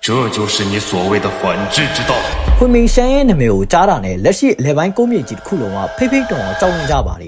这就是你所谓的反制之道。回民山ရဲ့နာမည်ကိုကြားတာနဲ့လက်ရှိလေပိုင်းကုန်းမြေကြီးတစ်ခုလုံးကဖိဖိတုံအောင်ကြောက်နေကြပါလေ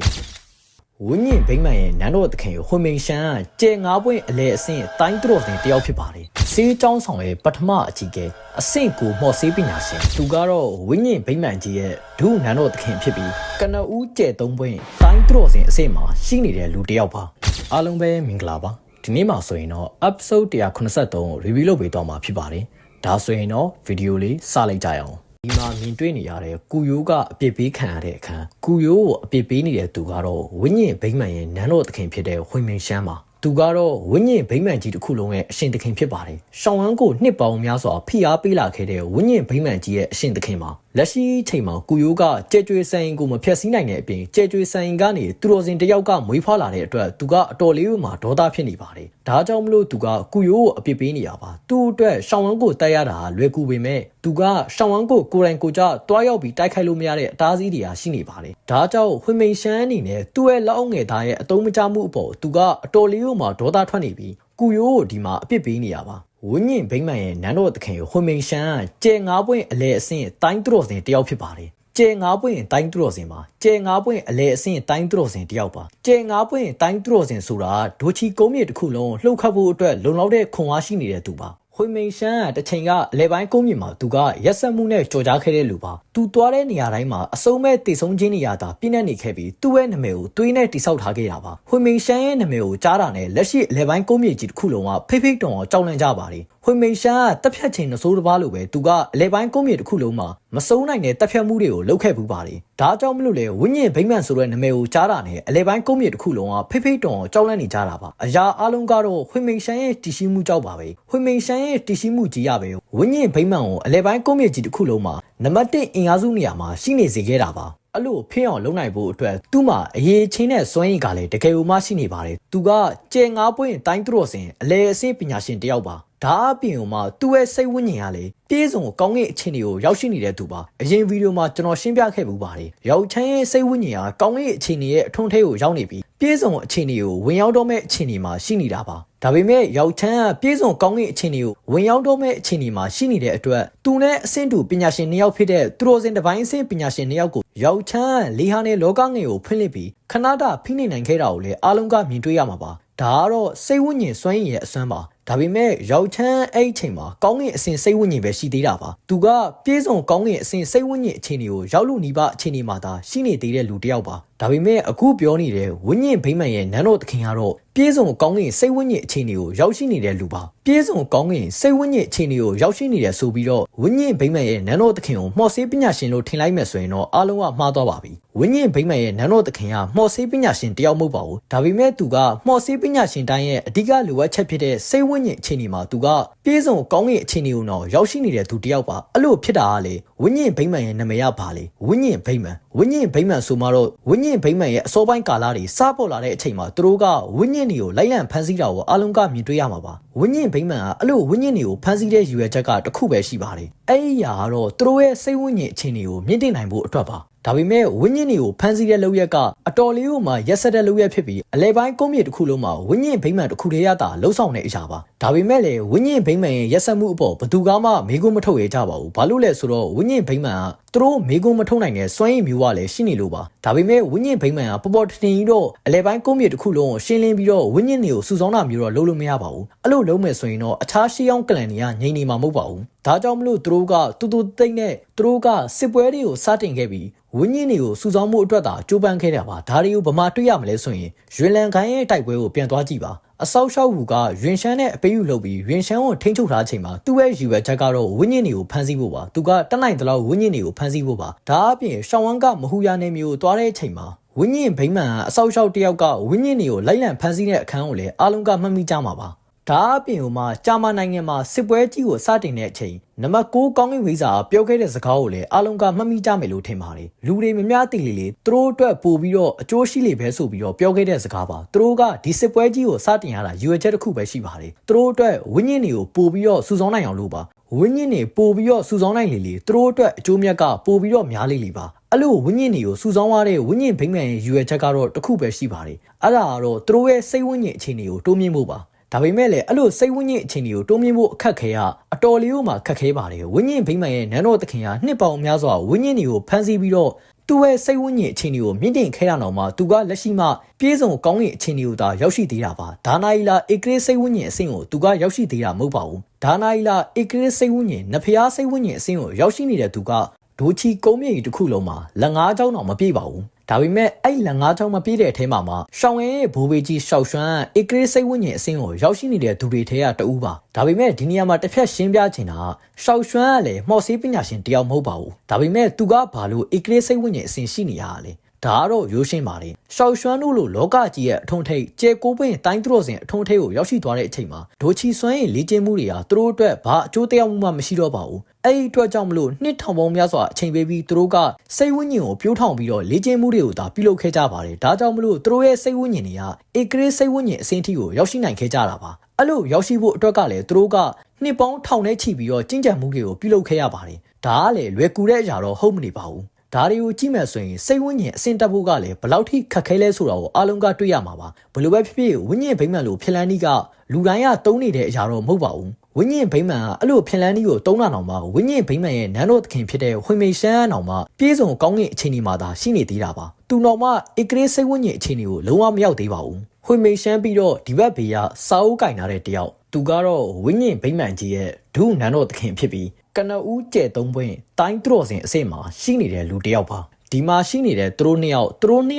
ဝင်းညင်ဘိမ့်မှန်ရဲ့နန်းတော်သခင်ဟွန်မင်ရှန်ကကျဲ9ပွင့်အလဲအဆင့်တိုင်းတော်စဉ်တယောက်ဖြစ်ပါတယ်စေးကျောင်းဆောင်ရဲ့ပထမအကြီးကဲအဆင့်ကိုမော်ဆေးပညာရှင်သူကတော့ဝင်းညင်ဘိမ့်မှန်ကြီးရဲ့ဒုနန်းတော်သခင်ဖြစ်ပြီးကနဦးကျဲ3ပွင့်တိုင်းတော်စဉ်အဆင့်မှာရှိနေတဲ့လူတယောက်ပါအားလုံးပဲမင်္ဂလာပါဒီနေ့မှာဆိုရင်တော့ episode 183 review လုပ်ပေးသွားမှာဖြစ်ပါတယ်ဒါဆိုရင်တော့ဗီဒီယိုလေးစလိုက်ကြရအောင်ဒီမှာမြင်တွေ့နေရတဲ့ကူယိုးကအပြစ်ပေးခံရတဲ့အခန်းကူယိုးကိုအပြစ်ပေးနေတဲ့သူကတော့ဝင်းညင်ဘိမ့်မှန်ရဲ့နန်းတော်သခင်ဖြစ်တဲ့ဟွင်မင်ရှမ်းပါသူကတော့ဝင်းညင်ဘိမ့်မှန်ကြီးတစ်ခုလုံးရဲ့အရှင်သခင်ဖြစ်ပါတယ်ရှောင်းဝမ်းကိုနှစ်ပေါင်းများစွာဖိအားပေးလာခဲ့တဲ့ဝင်းညင်ဘိမ့်မှန်ကြီးရဲ့အရှင်သခင်ပါလက်ရှိချိန်မှာကူယိုးကကြဲကျွေးဆိုင်ကိုမဖျက်ဆီးနိုင်တဲ့အပြင်ကြဲကျွေးဆိုင်ကနေသူတော်စင်တယောက်ကမွေးဖွားလာတဲ့အတွက်သူကအတော်လေးမှဒေါသဖြစ်နေပါတယ်ဒါကြောင့်မလို့သူကကူယိုးကိုအပြစ်ပေးနေရပါသူ့အတွက်ရှောင်းဝမ်းကိုတိုက်ရတာလွယ်ကူပေမဲ့သူကရှောင်းဝမ်းကိုကိုယ်တိုင်ကိုယ်ကျတွားရောက်ပြီးတိုက်ခိုက်လို့မရတဲ့အတားအဆီးတွေရှိနေပါတယ်ဒါကြောင့်ဟွင်မင်ရှမ်းအနေနဲ့သူ့ရဲ့လက်အောက်ငယ်သားရဲ့အတုံးမချမှုအပေါ်သူကအတော်လေးမှဒေါသထွက်နေပြီးကူယိုးကိုဒီမှာအပြစ်ပေးနေရပါဝင်းညင်ဘိမ့်မှန်ရဲ့နန်းတော်သခင်ဟွန်မင်ရှန်ကကျဲ9ပွင့်အလဲအဆင့်တိုင်းတော်စဉ်တယောက်ဖြစ်ပါတယ်ကျဲ9ပွင့်တိုင်းတော်စဉ်မှာကျဲ9ပွင့်အလဲအဆင့်တိုင်းတော်စဉ်တယောက်ပါကျဲ9ပွင့်တိုင်းတော်စဉ်ဆိုတာဒိုချီကုန်းမြေတစ်ခုလုံးလှုပ်ခတ်ဖို့အတွက်လုံလောက်တဲ့ခွန်အားရှိနေတဲ့သူပါဟွင်မင်ရှန်ကတချိန်ကအလဲပိုင်းကုန်းမြေမှာသူကရက်ဆက်မှုနဲ့ကြော်ကြားခဲ့တဲ့လူပါသူသွားတဲ့နေရာတိုင်းမှာအစုံမဲ့တည်ဆုံးခြင်းနေရာသာပြည့်နှက်နေခဲ့ပြီးသူ့ရဲ့နာမည်ကိုသွေးနဲ့တိဆောက်ထားခဲ့တာပါဟွင်မင်ရှန်ရဲ့နာမည်ကိုကြားတာနဲ့လက်ရှိလဲပိုင်းကုန်းမြေကြီးတစ်ခုလုံးကဖိဖိတုံအောင်ကြောက်လန့်ကြပါတယ်ဟွင်မင်ရှန်ကတက်ဖြတ်ခြင်းနှစိုးတစ်ပါးလိုပဲသူကအလဲပိုင်းကုန်းမြေတစ်ခုလုံးမှာမစိုးနိုင်တဲ့တက်ဖြတ်မှုတွေကိုလုပ်ခဲ့ပူပါတယ်ဒါကြောင့်မလို့လေဝင်းညင်ဘိမ့်မှန်ဆိုတဲ့နာမည်ကိုကြားတာနဲ့အလဲပိုင်းကုန်းမြေတစ်ခုလုံးကဖိဖိတုံအောင်ကြောက်လန့်နေကြတာပါအရာအလုံးကတော့ဟွင်မင်ရှန်ရဲ့တည်ရှိမှုကြောက်ပါပဲဟွင်မင်ရှန်ရဲ့တည်ရှိမှုကြီးရပဲဝင်းညင်ဘိမ့်မှန်ကိုအလဲပိုင်းကုန်းမြေကြီးတစ်ခုလုံးမှာနံပါတ်1အင်အားစုနေရာမှာရှိနေစေခဲ့တာပါအဲ့လိုဖင်းအောင်လုပ်နိုင်ဖို့အတွက်သူ့မှာအရေးချင်းနဲ့စွမ်းရည်ကလည်းတကယ်ကိုမှရှိနေပါတယ်သူကကျဲ9ပွင့်တိုင်းတော်စဉ်အလဲအဆင့်ပညာရှင်တယောက်ပါဒါအပြင်ဟိုမှာသူ့ရဲ့စိတ်ဝိညာဉ်ကလေပြေဆုံးကောင်းကင်အခြေအနေကိုရောက်ရှိနေတဲ့သူပါအရင်ဗီဒီယိုမှာကျွန်တော်ရှင်းပြခဲ့ပူပါတယ်ရောက်ချမ်းရဲ့စိတ်ဝိညာဉ်ကကောင်းကင်အခြေအနေရဲ့အထွန်းထဲကိုရောက်နေပြီးပြေဆုံးအခြေအနေကိုဝင်ရောက်တော့မဲ့အခြေအနေမှာရှိနေတာပါဒါပေမဲ့ရောက်ချမ်းကပြေဆုံးကောင်းကင်အခြေအနေကိုဝင်ရောက်တော့မဲ့အခြေအနေမှာရှိနေတဲ့အတွက်သူနဲ့အဆင့်တူပညာရှင်2ယောက်ဖြစ်တဲ့သူတော်စင်တစ်ပိုင်းအဆင့်ပညာရှင်2ယောက်ကိုရောက်ချမ်းကလေးဟာနဲ့လောကငယ်ကိုဖွင့်လှစ်ပြီးခဏတာဖိနေနိုင်ခဲ့တာကိုလည်းအားလုံးကမြင်တွေ့ရမှာပါဒါကတော့စိတ်ဝိညာဉ်စွမ်းရည်ရဲ့အစွမ်းပါဒါပေမဲ့ရောက်ချမ်းအဲ့အချိန်မှာကောင်းကင်အစဉ်စိတ်ဝိညာဉ်ပဲရှိသေးတာပါသူကပြေဆုံးကောင်းကင်အစဉ်စိတ်ဝိညာဉ်အခြေအနေကိုရောက်လို့နီးပါအခြေအနေမှာသာရှိနေသေးတဲ့လူတစ်ယောက်ပါဒါပေမဲ့အခုပြောနေတဲ့ဝိညာဉ်ဘိမ့်မှန်ရဲ့နန်းတော်သခင်ကတော့ပြေဆုံးကောင်းကင်စိတ်ဝိညာဉ်အခြေအနေကိုရောက်ရှိနေတဲ့လူပါပြေဆုံးကောင်းကင်စိတ်ဝိညာဉ်အခြေအနေကိုရောက်ရှိနေတယ်ဆိုပြီးတော့ဝိညာဉ်ဘိမ့်မှန်ရဲ့နန်းတော်သခင်ကိုမှော်ဆေးပညာရှင်လို့ထင်လိုက်မယ်ဆိုရင်တော့အားလုံးကမှားသွားပါပြီဝိညာဉ်ဘိမ့်မှန်ရဲ့နန်းတော်သခင်ကမှော်ဆေးပညာရှင်တယောက်မဟုတ်ပါဘူးဒါပေမဲ့သူကမှော်ဆေးပညာရှင်တိုင်းရဲ့အဓိကလိုအပ်ချက်ဖြစ်တဲ့စိတ်ဝိညာဉ်အခြေအနေမှာသူကပြေဆုံးကောင်းကင်အခြေအနေကိုတော့ရောက်ရှိနေတဲ့သူတယောက်ပါအဲ့လိုဖြစ်တာကလေဝိညာဉ်ဘိမ့်မှန်ရဲ့နာမည်ကဘာလဲဝိညာဉ်ဘိမ့်မှန်ဝိညာဉ်ဘိမ့်မှန်ဆိုမှတော့ဝိညာဉ်ဘိမ့်မှန်ရဲ့အစောပိုင်းကာလတွေစပေါ်လာတဲ့အချိန်မှာသူတို့ကဝိညာဉ်တွေကိုလိုက်လံဖန်ဆီးတာကိုအားလုံးကမြင်တွေ့ရမှာပါဝိညာဉ်ဘိမ့်မှန်ကအဲ့လိုဝိညာဉ်တွေကိုဖန်ဆီးတဲ့ရည်ရွယ်ချက်ကတစ်ခုပဲရှိပါတယ်အဲ့ဒီအရာကတော့သူတို့ရဲ့စိတ်ဝိညာဉ်အခြေအနေကိုမြင့်တင်နိုင်ဖို့အတွက်ပါဒါပေမဲ့ဝိညာဉ်တွေကိုဖန်ဆီးတဲ့လုပ်ရက်ကအတော်လေးကိုမှရက်ဆက်တဲ့လုပ်ရက်ဖြစ်ပြီးအလဲပိုင်းကုန်းမြေတစ်ခုလုံးမှာဝိညာဉ်ဘိမ့်မှန်တစ်ခုတည်းရတာလှုပ်ဆောင်တဲ့အရာပါဒါပေမဲ့လေဝိညာဉ်ဘိမ့်မှန်ရဲ့ရက်ဆက်မှုအပေါ်ဘယ်သူမှမေးခွန်းမထုတ်ရကြပါဘူးဘာလို့လဲဆိုတော့ဝိညာဉ်ဘိမ့်မှန်ကသူတို့မေးခွန်းမထုတ်နိုင်တဲ့စွမ်းရည်မျိုးကလည်းရှိနေလို့ပါဒါပေမဲ့ဝိညာဉ်ဘိမ့်မှန်ကပေါ်ပေါ်တင်ကြီးတော့အလဲပိုင်းကုန်းမြေတစ်ခုလုံးကိုရှင်းလင်းပြီးတော့ဝိညာဉ်တွေကိုစုဆောင်းတာမျိုးတော့လုပ်လို့မရပါဘူးအဲ့လိုလုပ်မယ်ဆိုရင်တော့အခြားရှေးအောင်ကလန်တွေကငြိမ်နေမှာမဟုတ်ပါဘူးဒါကြောင့်မလို့သူတို့ကတူတူသိမ့်နဲ့သူတို့ကစစ်ပွဲတွေကိုစတင်ခဲ့ပြီးဝိညာဉ်တွေကိုစုဆောင်းမှုအတွက်သာကြိုးပမ်းခဲ့တာပါဒါတွေကိုဗမာတွေ့ရမလဲဆိုရင်ရွှေလန်ခိုင်းရဲ့တိုက်ပွဲကိုပြန်သွားကြည့်ပါအဆောက်ရှောက်ဘူးကရွင်ရှမ်းနဲ့အပေးယူလုပ်ပြီးရွင်ရှမ်းကိုထိန်းချုပ်ထားချိန်မှာသူ့ရဲ့ရည်ရွယ်ချက်ကတော့ဝိညာဉ်တွေကိုဖမ်းဆီးဖို့ပါသူကတက်နိုင်တဲ့လောက်ဝိညာဉ်တွေကိုဖမ်းဆီးဖို့ပါဒါအပြင်ရှောင်းဝမ်းကမဟူယာနယ်မျိုးကိုသွားတဲ့အချိန်မှာဝိညာဉ်ဘိမ့်မှန်ကအဆောက်ရှောက်တယောက်ကဝိညာဉ်တွေကိုလိုက်လံဖမ်းဆီးတဲ့အခန်းကိုလည်းအားလုံးကမှတ်မိကြမှာပါဒါအပြင်ဟိုမှာဂျာမန်နိုင်ငံမှာစစ်ပွဲကြီးကိုစတင်တဲ့အချိန်နံပါတ်6ကောင်းကင်ဝိဇာပြောခဲ့တဲ့စကားကိုလည်းအားလုံးကမှတ်မိကြမယ်လို့ထင်ပါတယ်လူတွေမများသိလေလေသူတို့အတွက်ပို့ပြီးတော့အကျိုးရှိလေပဲဆိုပြီးတော့ပြောခဲ့တဲ့စကားပါသူတို့ကဒီစစ်ပွဲကြီးကိုစတင်ရတာရွေချက်တစ်ခုပဲရှိပါတယ်သူတို့အတွက်ဝိညာဉ်တွေကိုပို့ပြီးတော့စုဆောင်းနိုင်အောင်လို့ပါဝိညာဉ်တွေပို့ပြီးတော့စုဆောင်းနိုင်လေလေသူတို့အတွက်အကျိုးမြတ်ကပို့ပြီးတော့များလေလေပါအဲ့လိုဝိညာဉ်တွေကိုစုဆောင်းရတဲ့ဝိညာဉ်ဘိမ့်မှန်ရဲ့ရွေချက်ကတော့တစ်ခုပဲရှိပါတယ်အဲ့ဒါကတော့သူတို့ရဲ့စိတ်ဝိညာဉ်အခြေအနေကိုတိုးမြင့်ဖို့ပါ ဒါပေမဲ့လည်းအဲ့လိုစိတ်ဝိညာဉ်အခြေအနေကိုတိုးမြင့်ဖို့အခက်ခဲရအတော်လေးကိုမှခက်ခဲပါတယ်ဝိညာဉ်ဗိမာန်ရဲ့နန်းတော်သခင်ဟာနှစ်ပေါင်းများစွာဝိညာဉ်တွေကိုဖန်ဆီးပြီးတော့သူ့ရဲ့စိတ်ဝိညာဉ်အခြေအနေကိုမြင့်တင်ခဲတာတော့မှသူကလက်ရှိမှပြေဆုံးကောင်းကင်အခြေအနေကိုသာရောက်ရှိသေးတာပါဒါနာယီလာဧကရေစိတ်ဝိညာဉ်အဆင့်ကိုသူကရောက်ရှိသေးတာမဟုတ်ပါဘူးဒါနာယီလာဧကရေစိတ်ဝိညာဉ်နဖျားစိတ်ဝိညာဉ်အဆင့်ကိုရောက်ရှိနေတဲ့သူကဒိုချီကုန်းမြေကြီးတစ်ခုလုံးမှာလက်ငါးချောင်းတော့မပြည့်ပါဘူးဒါပေမဲ့အဲ့လက်ငါးချောင်းမပြည့်တဲ့အထဲမှာရှောင်းရဲဘိုးဘေးကြီးရှောက်ရွှမ်းဧကရေစိတ်ဝိညာဉ်အဆင့်ကိုရောက်ရှိနေတဲ့သူတွေထဲကတဦးပါဒါပေမဲ့ဒီနေရာမှာတစ်ဖက်ရှင်းပြချင်တာရှောက်ရွှမ်းကလည်းမော်ဆေးပညာရှင်တယောက်မဟုတ်ပါဘူးဒါပေမဲ့သူကဘာလို့ဧကရေစိတ်ဝိညာဉ်အဆင့်ရှိနေရလဲဒါကတော့ရိုးရှင်းပါလေရှောက်ရွှမ်းတို့လိုလောကကြီးရဲ့အထုံထိပ်ကျဲကိုးပွင့်တိုင်းသူတော်စင်အထုံထိပ်ကိုရောက်ရှိသွားတဲ့အချိန်မှာဒိုချီစွမ်းရဲ့လေ့ကျင့်မှုတွေဟာသူတို့အတွက်ဘာအကျိုးတရားမှုမှမရှိတော့ပါဘူးအဲ့ဒီအတွက်ကြောင့်မလို့နှစ်ထောင်ပေါင်းများစွာအချိန်ပေးပြီးသူတို့ကစိတ်ဝိညာဉ်ကိုပြိုးထောင်ပြီးတော့လေ့ကျင့်မှုတွေကိုသာပြုလုပ်ခဲ့ကြပါတယ်ဒါကြောင့်မလို့သူတို့ရဲ့စိတ်ဝိညာဉ်တွေကဧကရေစိတ်ဝိညာဉ်အဆင့်ထိကိုရောက်ရှိနိုင်ခဲ့ကြတာပါအဲ့လိုရောက်ရှိဖို့အတွက်ကလည်းသူတို့ကနှစ်ပေါင်းထောင်နဲ့ချီပြီးတော့ကျင့်ကြံမှုတွေကိုပြုလုပ်ခဲ့ရပါတယ်ဒါကလည်းလွယ်ကူတဲ့အရာတော့ဟုတ်မနေပါဘူးဒါတွေကိုကြည့်မယ်ဆိုရင်စိတ်ဝိညာဉ်အဆင့်တက်ဖို့ကလည်းဘယ်လောက်ထိခက်ခဲလဲဆိုတာကိုအားလုံးကတွေ့ရမှာပါဘယ်လိုပဲဖြစ်ဖြစ်ဝိညာဉ်ဗိမာန်လိုဖြစ်လန်းနည်းကလူတိုင်းကတုံးနေတဲ့အရာတော့မဟုတ်ပါဘူးဝိညာဉ်ဗိမာန်ကအဲ့လိုဖြစ်လန်းနည်းကိုတုံးတာတော့မှဝိညာဉ်ဗိမာန်ရဲ့နန်းတော်သခင်ဖြစ်တဲ့ဝိမိန်ရှမ်းအောင်မှပြေဆုံးကောင်းကင်အခြေအနေမှာသာရှိနေသေးတာပါသူတော်မှဧကရေစိတ်ဝိညာဉ်အခြေအနေကိုလုံးဝမရောက်သေးပါဘူးဝိမိန်ရှမ်းပြီးတော့ဒီဘက်ဘေးကစာအုပ်ကင်ထားတဲ့တယောက်သူကတော့ဝိညာဉ်ဗိမာန်ကြီးရဲ့ဒုနန်းတော်သခင်ဖြစ်ပြီးကနဦးကျဲသုံးပွင့်တိုင်းသူတော်စင်အစစ်မှာရှိနေတဲ့လူတယောက်ပါဒီမှာရှိနေတဲ့သူတို့နှစ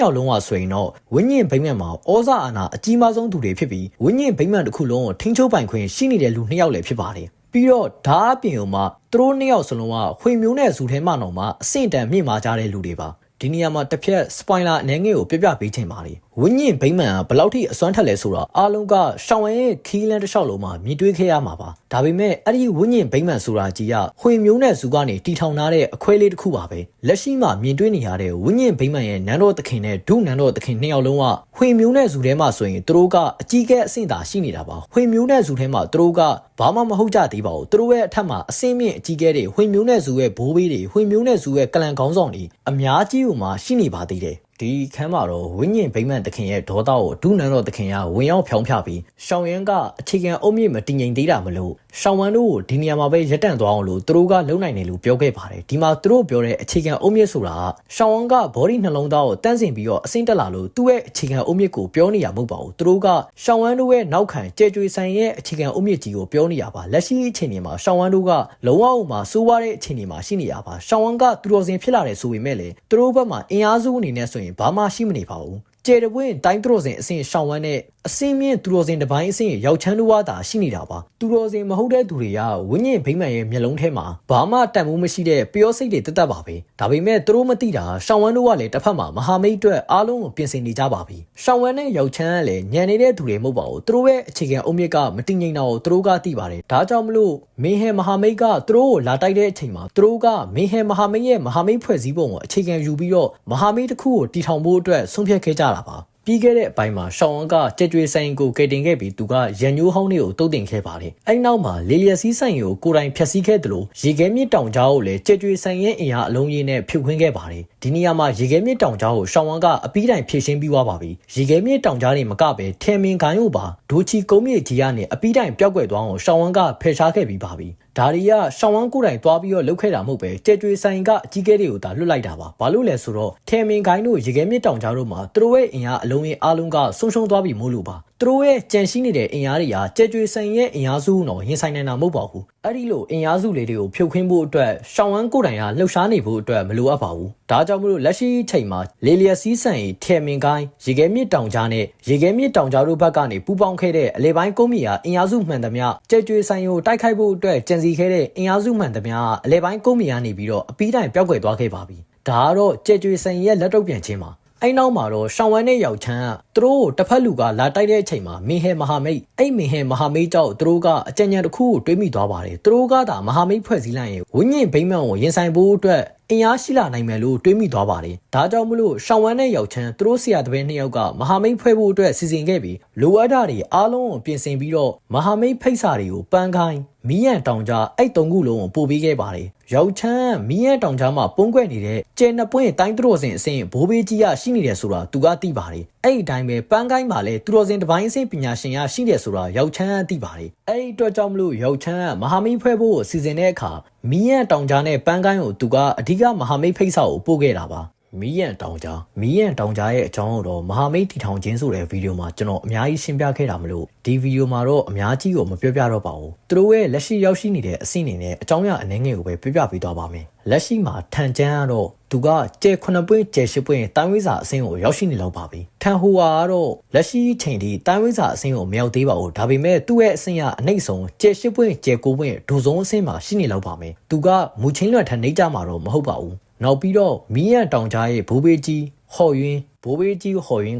်ယောက်လုံးကဆိုရင်တော့ဝိညာဉ်ဗိမာန်မှာဩဇာအာဏာအကြီးမားဆုံးသူတွေဖြစ်ပြီးဝိညာဉ်ဗိမာန်တစ်ခုလုံးကိုထိန်းချုပ်ပိုင်ခွင့်ရှိနေတဲ့လူနှစ်ယောက်လည်းဖြစ်ပါတယ်ပြီးတော့ဓာအပြင်မှာသူတို့နှစ်ယောက်စလုံးကခွေမျိုးနဲ့ဇူထဲမှာတော့မှအဆင့်တန်းမြင့်မာကြတဲ့လူတွေပါဒီနေရာမှာတစ်ဖြက်စပွိုင်လာအနေငယ်ကိုပြပြပေးချင်ပါတယ်ဝိညာဉ်ဗိမာန်ကဘယ်လောက်ထိအစွမ်းထက်လဲဆိုတော့အားလုံးကရှောင်းရဲခီးလန်းတစ်လျှောက်လုံးမှာမြင်တွေ့ခဲ့ရမှာပါဒါပေမဲ့အဲ့ဒီဝိညာဉ်ဗိမာန်ဆိုတာကြီးကခွေမျိုးနဲ့ဇူကနေတီထောင်ထားတဲ့အခွဲလေးတစ်ခုပါပဲလက်ရှိမှာမြင်တွေ့နေရတဲ့ဝိညာဉ်ဗိမာန်ရဲ့နန်းတော်သခင်နဲ့ဒုနန်းတော်သခင်နှစ်ယောက်လုံးကခွေမျိုးနဲ့ဇူထဲမှာဆိုရင်သူတို့ကအကြီးကဲအဆင့်သာရှိနေတာပါခွေမျိုးနဲ့ဇူထဲမှာသူတို့ကဘာမှမဟုတ်ကြသေးပါဘူးသူတို့ရဲ့အထက်မှာအဆင့်မြင့်အကြီးကဲတွေခွေမျိုးနဲ့ဇူရဲ့ဘိုးဘေးတွေခွေမျိုးနဲ့ဇူရဲ့ကလန်ခေါင်းဆောင်တွေအများကြီးဟိုမှာရှိနေပါသေးတယ်ဒီခန်းမှာတော့ဝိညာဉ်ဗိမာန်သခင်ရဲ့ဒေါသကိုဒုနန်းတော်သခင်ကဝင်ရောက်ဖြောင်းဖြပြီးရှောင်းရန်ကအခြေခံအုံမြင့်မတည်ငြိမ်သေးတာမလို့ရှောင်းဝမ်တို့ကိုဒီနေရာမှာပဲရပ်တန့်သွားအောင်လို့သူတို့ကလုံနိုင်တယ်လို့ပြောခဲ့ပါတယ်ဒီမှာသူတို့ပြောတဲ့အခြေခံအုံမြင့်ဆိုတာရှောင်းဝမ်ကဘော်ဒီနှလုံးသားကိုတန်းစင်ပြီးတော့အဆင့်တက်လာလို့သူ့ရဲ့အခြေခံအုံမြင့်ကိုပြောနေရမဟုတ်ပါဘူးသူတို့ကရှောင်းဝမ်တို့ရဲ့နောက်ခံကြဲကြွေဆိုင်ရဲ့အခြေခံအုံမြင့်ကြီးကိုပြောနေရပါလက်ရှိအခြေအနေမှာရှောင်းဝမ်တို့ကလုံးဝအောင်မှာစိုးဝါတဲ့အခြေအနေမှာရှိနေရပါရှောင်းဝမ်ကသူတော်စင်ဖြစ်လာတယ်ဆိုပေမဲ့လေသူတို့ဘက်မှာအင်အားစုအနေနဲ့ဆိုရင်ဘာမှရှိမနေပါဘူးကျေတပွင့်တိုင်းသူတော်စင်အဆင့်ရှောင်းဝမ်းနဲ့အဆင့်မြင့်သူတော်စင်တစ်ပိုင်းအဆင့်ရောက်ချမ်းတို့ဝါတာရှိနေတာပါသူတော်စင်မဟုတ်တဲ့သူတွေကဝိညာဉ်ဗိမာန်ရဲ့မျက်လုံးထဲမှာဘာမှတန်ဖိုးမရှိတဲ့ပျောစိတ်တွေတက်ပါပဲဒါပေမဲ့သူတို့မသိတာရှောင်းဝမ်းတို့ကလည်းတစ်ဖက်မှာမဟာမိတ်အတွက်အားလုံးကိုပြင်ဆင်နေကြပါပြီရှောင်းဝမ်းနဲ့ရောက်ချမ်းကလည်းညံနေတဲ့သူတွေမဟုတ်ပါဘူးသူတို့ရဲ့အခြေခံအုံမြစ်ကမတည်ငြိမ်တာကိုသူတို့ကသိပါတယ်ဒါကြောင့်မလို့မင်းဟဲမဟာမိတ်ကသူတို့ကိုလာတိုက်တဲ့အချိန်မှာသူတို့ကမင်းဟဲမဟာမိတ်ရဲ့မဟာမိတ်ဖွဲ့စည်းပုံကိုအခြေခံယူပြီးတော့မဟာမိတ်တစ်ခုကိုတည်ထောင်ဖို့အတွက်ဆုံးဖြတ်ခဲ့ကြတာပါပြီးခဲ့တဲ့အပိုင်းမှာရှောင်းဝမ်ကကြက်ကြွေဆိုင်ကိုကယ်တင်ခဲ့ပြီးသူကရန်ညိုးဟောင်းတွေကိုတုတ်တင်ခဲ့ပါတယ်။အဲ့နောက်မှာလေလျက်စီးဆိုင်ကိုကိုယ်တိုင်ဖျက်ဆီးခဲ့တယ်လို့ရေခဲမြစ်တောင်ကြားကိုလည်းကြက်ကြွေဆိုင်ရဲ့အင်အားအလုံးကြီးနဲ့ဖြုတ်ခွင်းခဲ့ပါတယ်။ဒီနေရာမှာရေခဲမြစ်တောင်ကြားကိုရှောင်းဝမ်ကအပီးတိုင်ဖြည့်ရှင်းပြီးသွားပါပြီ။ရေခဲမြစ်တောင်ကြားတွေမကပဲထဲမင်ခိုင်းကိုပါဒိုချီကုန်းမြေကြီးကနေအပီးတိုင်ပျောက်ကွယ်သွားအောင်ရှောင်းဝမ်ကဖယ်ရှားခဲ့ပြီးပါပြီ။ဒါရီကရှောင်းဝမ်ကိုယ်တိုင်သွားပြီးတော့လှုပ်ခဲ့တာမဟုတ်ပဲကြက်ကြွေဆိုင်ကအကြီးကဲတွေကိုသာလွတ်လိုက်တာပါ။ဘာလို့လဲဆိုတော့ထဲမင်ခိုင်းတို့ရေခဲမြစ်တောင်ကြားတို့မှာသူတို့ရဲ့အင်အားအလုံးကြီးအားလုံးကဆုံးရှုံးသွားပြီမို့လို့ပါသူတို့ရဲ့ကြံရှိနေတဲ့အင်အားတွေကကြက်ကြွေဆိုင်ရဲ့အင်အားစုတော့ရင်ဆိုင်နိုင်တာမဟုတ်ပါဘူးအဲ့ဒီလိုအင်အားစုလေးတွေကိုဖြုတ်ခင်းဖို့အတွက်ရှောင်းဝမ်ကိုယ်တိုင်ကလှုပ်ရှားနေဖို့အတွက်မလိုအပ်ပါဘူးဒါကြောင့်မလို့လက်ရှိချိန်မှာလေလျက်စီးဆန်ရီထဲမင်ကိုင်းရေခဲမြစ်တောင်ကြားနဲ့ရေခဲမြစ်တောင်ကြားတို့ဘက်ကနေပူးပေါင်းခဲ့တဲ့အလဲပိုင်းကုန်းမြေကအင်အားစုမှန်သမျှကြက်ကြွေဆိုင်ကိုတိုက်ခိုက်ဖို့အတွက်ကြံစီခဲ့တဲ့အင်အားစုမှန်သမျှအလဲပိုင်းကုန်းမြေကနေပြီးတော့အပီးတိုင်ပျောက်ကွယ်သွားခဲ့ပါပြီဒါကတော့ကြက်ကြွေဆိုင်ရဲ့လက်တော့ပြန်ခြင်းပါအဲ့နောက်မှာတော့ရှောင်းဝမ်နဲ့ရောက်ချမ်းကသူတို့တစ်ဖက်လူကလာတိုက်တဲ့အချိန်မှာမင်းဟဲမဟာမိတ်အဲ့မင်းဟဲမဟာမိတ်ကြောင့်သူတို့ကအကြံဉာဏ်တစ်ခုကိုတွေးမိသွားပါတယ်သူတို့ကသာမဟာမိတ်ဖွဲ့စည်းလိုက်ရင်ဝိညာဉ်ဗိမာန်ကိုရင်ဆိုင်ဖို့အတွက်အင်အားရှိလာနိုင်မယ်လို့တွေးမိသွားပါတယ်ဒါကြောင့်မလို့ရှောင်းဝမ်နဲ့ရောက်ချမ်းသူတို့ဆရာတပည့်နှစ်ယောက်ကမဟာမိတ်ဖွဲ့ဖို့အတွက်စီစဉ်ခဲ့ပြီးလိုအပ်တာတွေအားလုံးကိုပြင်ဆင်ပြီးတော့မဟာမိတ်ဖိတ်စာတွေကိုပန်းခိုင်းမီးရန်တောင်ကြားအဲ့သုံးခုလုံးကိုပို့ပေးခဲ့ပါတယ်ရောက်ချမ်းမီးရန်တောင်ကြားမှာပုံကွက်နေတဲ့ကျဲနှစ်ပွင့်တိုင်းသူတော်စင်အဆင့်ဘိုးဘေးကြီးကရှိနေတယ်ဆိုတာသူကသိပါတယ် အဲ့ဒီတိုင်းပဲပန်းကိုင်းမှာလည်းသူတော်စင်တပိုင်းအဆင့်ပညာရှင်ရရှိတယ်ဆိုတာရောက်ချမ်းသိပါတယ်အဲ့ဒီအတွက်ကြောင့်မလို့ရောက်ချမ်းမဟာမိတ်ဖွဲ့ဖို့စီစဉ်တဲ့အခါမီးရန်တောင်ကြားနဲ့ပန်းကိုင်းကိုသူကအဓိကမဟာမိတ်ဖိတ်စာကိုပို့ခဲ့တာပါမီးရန်တောင်ကြားရဲ့အကြောင်းကိုတော့မဟာမိတ်တီထောင်ခြင်းဆိုတဲ့ဗီဒီယိုမှာကျွန်တော်အများကြီးရှင်းပြခဲ့တာမလို့ဒီဗီဒီယိုမှာတော့အများကြီးကိုမပြောပြတော့ပါဘူးသူတို့ရဲ့လက်ရှိရောက်ရှိနေတဲ့အဆင့်အနေနဲ့အကြောင်းအရာအနည်းငယ်ကိုပဲပြောပြပေးသွားပါမယ်လက်ရှိမှာထန်ကျန်းကတော့သူကကျဲ9ပွင့်ကျဲ10ပွင့်တိုင်းဝိဇာအဆင့်ကိုရောက်ရှိနေလောက်ပါပြီထန်ဟိုဟာကတော့လက်ရှိချိန်ထိတိုင်းဝိဇာအဆင့်ကိုမရောက်သေးပါဘူးဒါပေမဲ့သူ့ရဲ့အဆင့်ကအနှိမ့်ဆုံးကျဲ10ပွင့်ကျဲ9ပွင့်ဒိုစုံအဆင့်မှာရှိနေလောက်ပါမယ်သူကမူချင်းလွတ်ထန်နေကြမှာတော့မဟုတ်ပါဘူးနောက်ပြီးတော့မီးရန်တောင်ကြားရဲ့ဘိုးဘေးကြီးဟော်ယွင်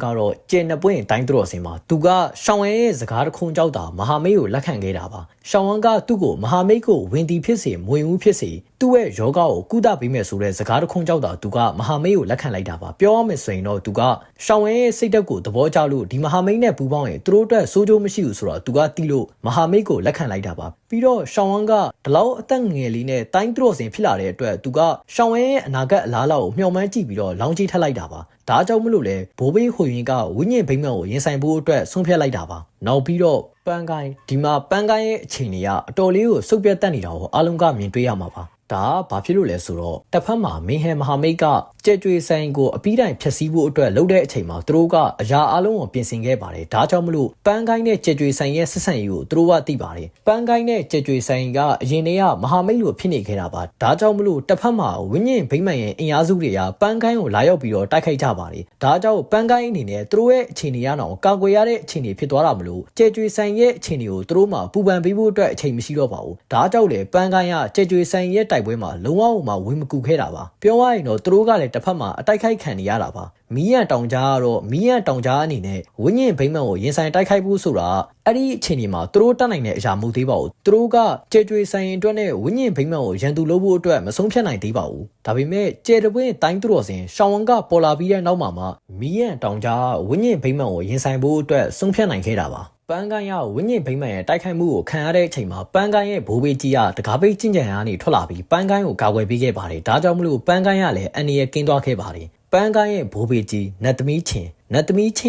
းကတော့ကျဲ2ပွင့်တိုင်းတော်စင်မှာသူကရှောင်းဝဲရဲ့စကားတခုံကြောက်တာမဟာမိတ်ကိုလက်ခံခဲ့တာပါရှောင်းဝမ်ကသူ့ကိုမဟာမိတ်ကိုဝင်တီဖြစ်စေမွေဦးဖြစ်စေသူ့ရဲ့ယောဂကိုကုသပေးမယ်ဆိုတဲ့စကားတခုံကြောက်တာသူကမဟာမိတ်ကိုလက်ခံလိုက်တာပါပြောရမယ်ဆိုရင်တော့သူကရှောင်းဝဲရဲ့စိတ်ဓာတ်ကိုသဘောကျလို့ဒီမဟာမိတ်နဲ့ပူးပေါင်းရင်သူတို့အတွက်စိုးကျိုးမရှိဘူးဆိုတော့သူကတီးလို့မဟာမိတ်ကိုလက်ခံလိုက်တာပါပြီးတော့ရှောင်းဝမ်ကဒီလောက်အသက်ငယ်လေးနဲ့တိုင်းတော်စင်ဖြစ်လာတဲ့အတွက်သူကရှောင်းဝဲရဲ့အနာဂတ်အလားအလာကိုမျှော်မှန်းကြည့်ပြီးတော့လောင်းကြီးထပ်လိုက်တာပါဒါကြောင့်မလို့လေဘိုးဘေးဟိုရင်ကဝိညာဉ်ဘိမ့်မန်ကိုရင်ဆိုင်ဖို့အတွက်ဆုံးဖြတ်လိုက်တာပါနောက်ပြီးတော့ပန်းကိုင်းဒီမှာပန်းကိုင်းရဲ့အခြေအနေကအတော်လေးကိုစုပ်ပြတ်တက်နေတာကိုအားလုံးကမြင်တွေ့ရမှာပါဒါဘာဖြစ်လို့လဲဆိုတော့တစ်ဖက်မှာမင်းဟဲမဟာမိတ်ကကြဲကြွေဆိုင်ကိုအပီးတိုင်ဖျက်ဆီးဖို့အတွက်လုပ်တဲ့အချိန်မှာသူတို့ကအရာအလုံးကိုပြင်ဆင်ခဲ့ပါတယ်ဒါကြောင့်မလို့ပန်းကိုင်းနဲ့ကြဲကြွေဆိုင်ရဲ့ဆက်ဆံရေးကိုသူတို့ကသိပါတယ်ပန်းကိုင်းနဲ့ကြဲကြွေဆိုင်ကအရင်တည်းကမဟာမိတ်လိုဖြစ်နေခဲ့တာပါဒါကြောင့်မလို့တစ်ဖက်မှာဝင်းညင်ဘိမ့်မှန်ရဲ့အင်အားစုတွေကပန်းကိုင်းကိုလာရောက်ပြီးတော့တိုက်ခိုက်ကြပါတယ်ဒါကြောင့်ပန်းကိုင်းအနေနဲ့သူတို့ရဲ့အခြေအနေရအောင်ကာကွယ်ရတဲ့အခြေအနေဖြစ်သွားတာမလို့ကြဲကြွေဆိုင်ရဲ့အခြေအနေကိုသူတို့မှပူပန်ပေးဖို့အတွက်အချိန်မရှိတော့ပါဘူးဒါကြောင့်လေပန်းကိုင်းကကြဲကြွေဆိုင်ရဲ့တိုက်ပွဲမှာလုံးဝဝင်မကူခဲ့တာပါပြောရရင်တော့သူတို့ကလည်းတစ်ဖက်မှာအတိုက်ခိုက်ခံနေရတာပါမီးရန်တောင်ကြားကတော့မီးရန်တောင်ကြားအနေနဲ့ဝင်းညင်ဘိမ့်မန်ကိုရင်ဆိုင်တိုက်ခိုက်ဖို့ဆိုတာအဲ့ဒီအချိန်ဒီမှာသူတို့တတ်နိုင်တဲ့အရာမဟုတ်သေးပါဘူးသူတို့ကကြဲကြွေဆိုင်အတွက်နဲ့ဝင်းညင်ဘိမ့်မန်ကိုရန်သူလုပ်ဖို့အတွက်မဆုံးဖြတ်နိုင်သေးပါဘူးဒါပေမဲ့ကျဲတပွင့်တိုင်းသူတော်စင်ရှောင်းဝမ်ကပေါ်လာပြီးတဲ့နောက်မှာမီးရန်တောင်ကြားဝင်းညင်ဘိမ့်မန်ကိုရင်ဆိုင်ဖို့အတွက်ဆုံးဖြတ်နိုင်ခဲ့တာပါပန်းကိုင်းရဝင်းညင်ဘိမ့်မန်ရဲ့တိုက်ခိုက်မှုကိုခံရတဲ့အချိန်မှာပန်းကိုင်းရဲ့ဘိုးဘေးကြီးကတကားပိတ်ကျင့်ကြံရကနေထွက်လာပြီးပန်းကိုင်းကိုကာကွယ်ပေးခဲ့ပါတယ်ဒါကြောင့်မလို့ပန်းကိုင်းရလည်းအန်ဒီရဲ့ကင်းသွားခဲ့ပါတယ်ပန်းကိုင်းရဲ့ဘိုးဘေးကြီးနတ်သမီးခ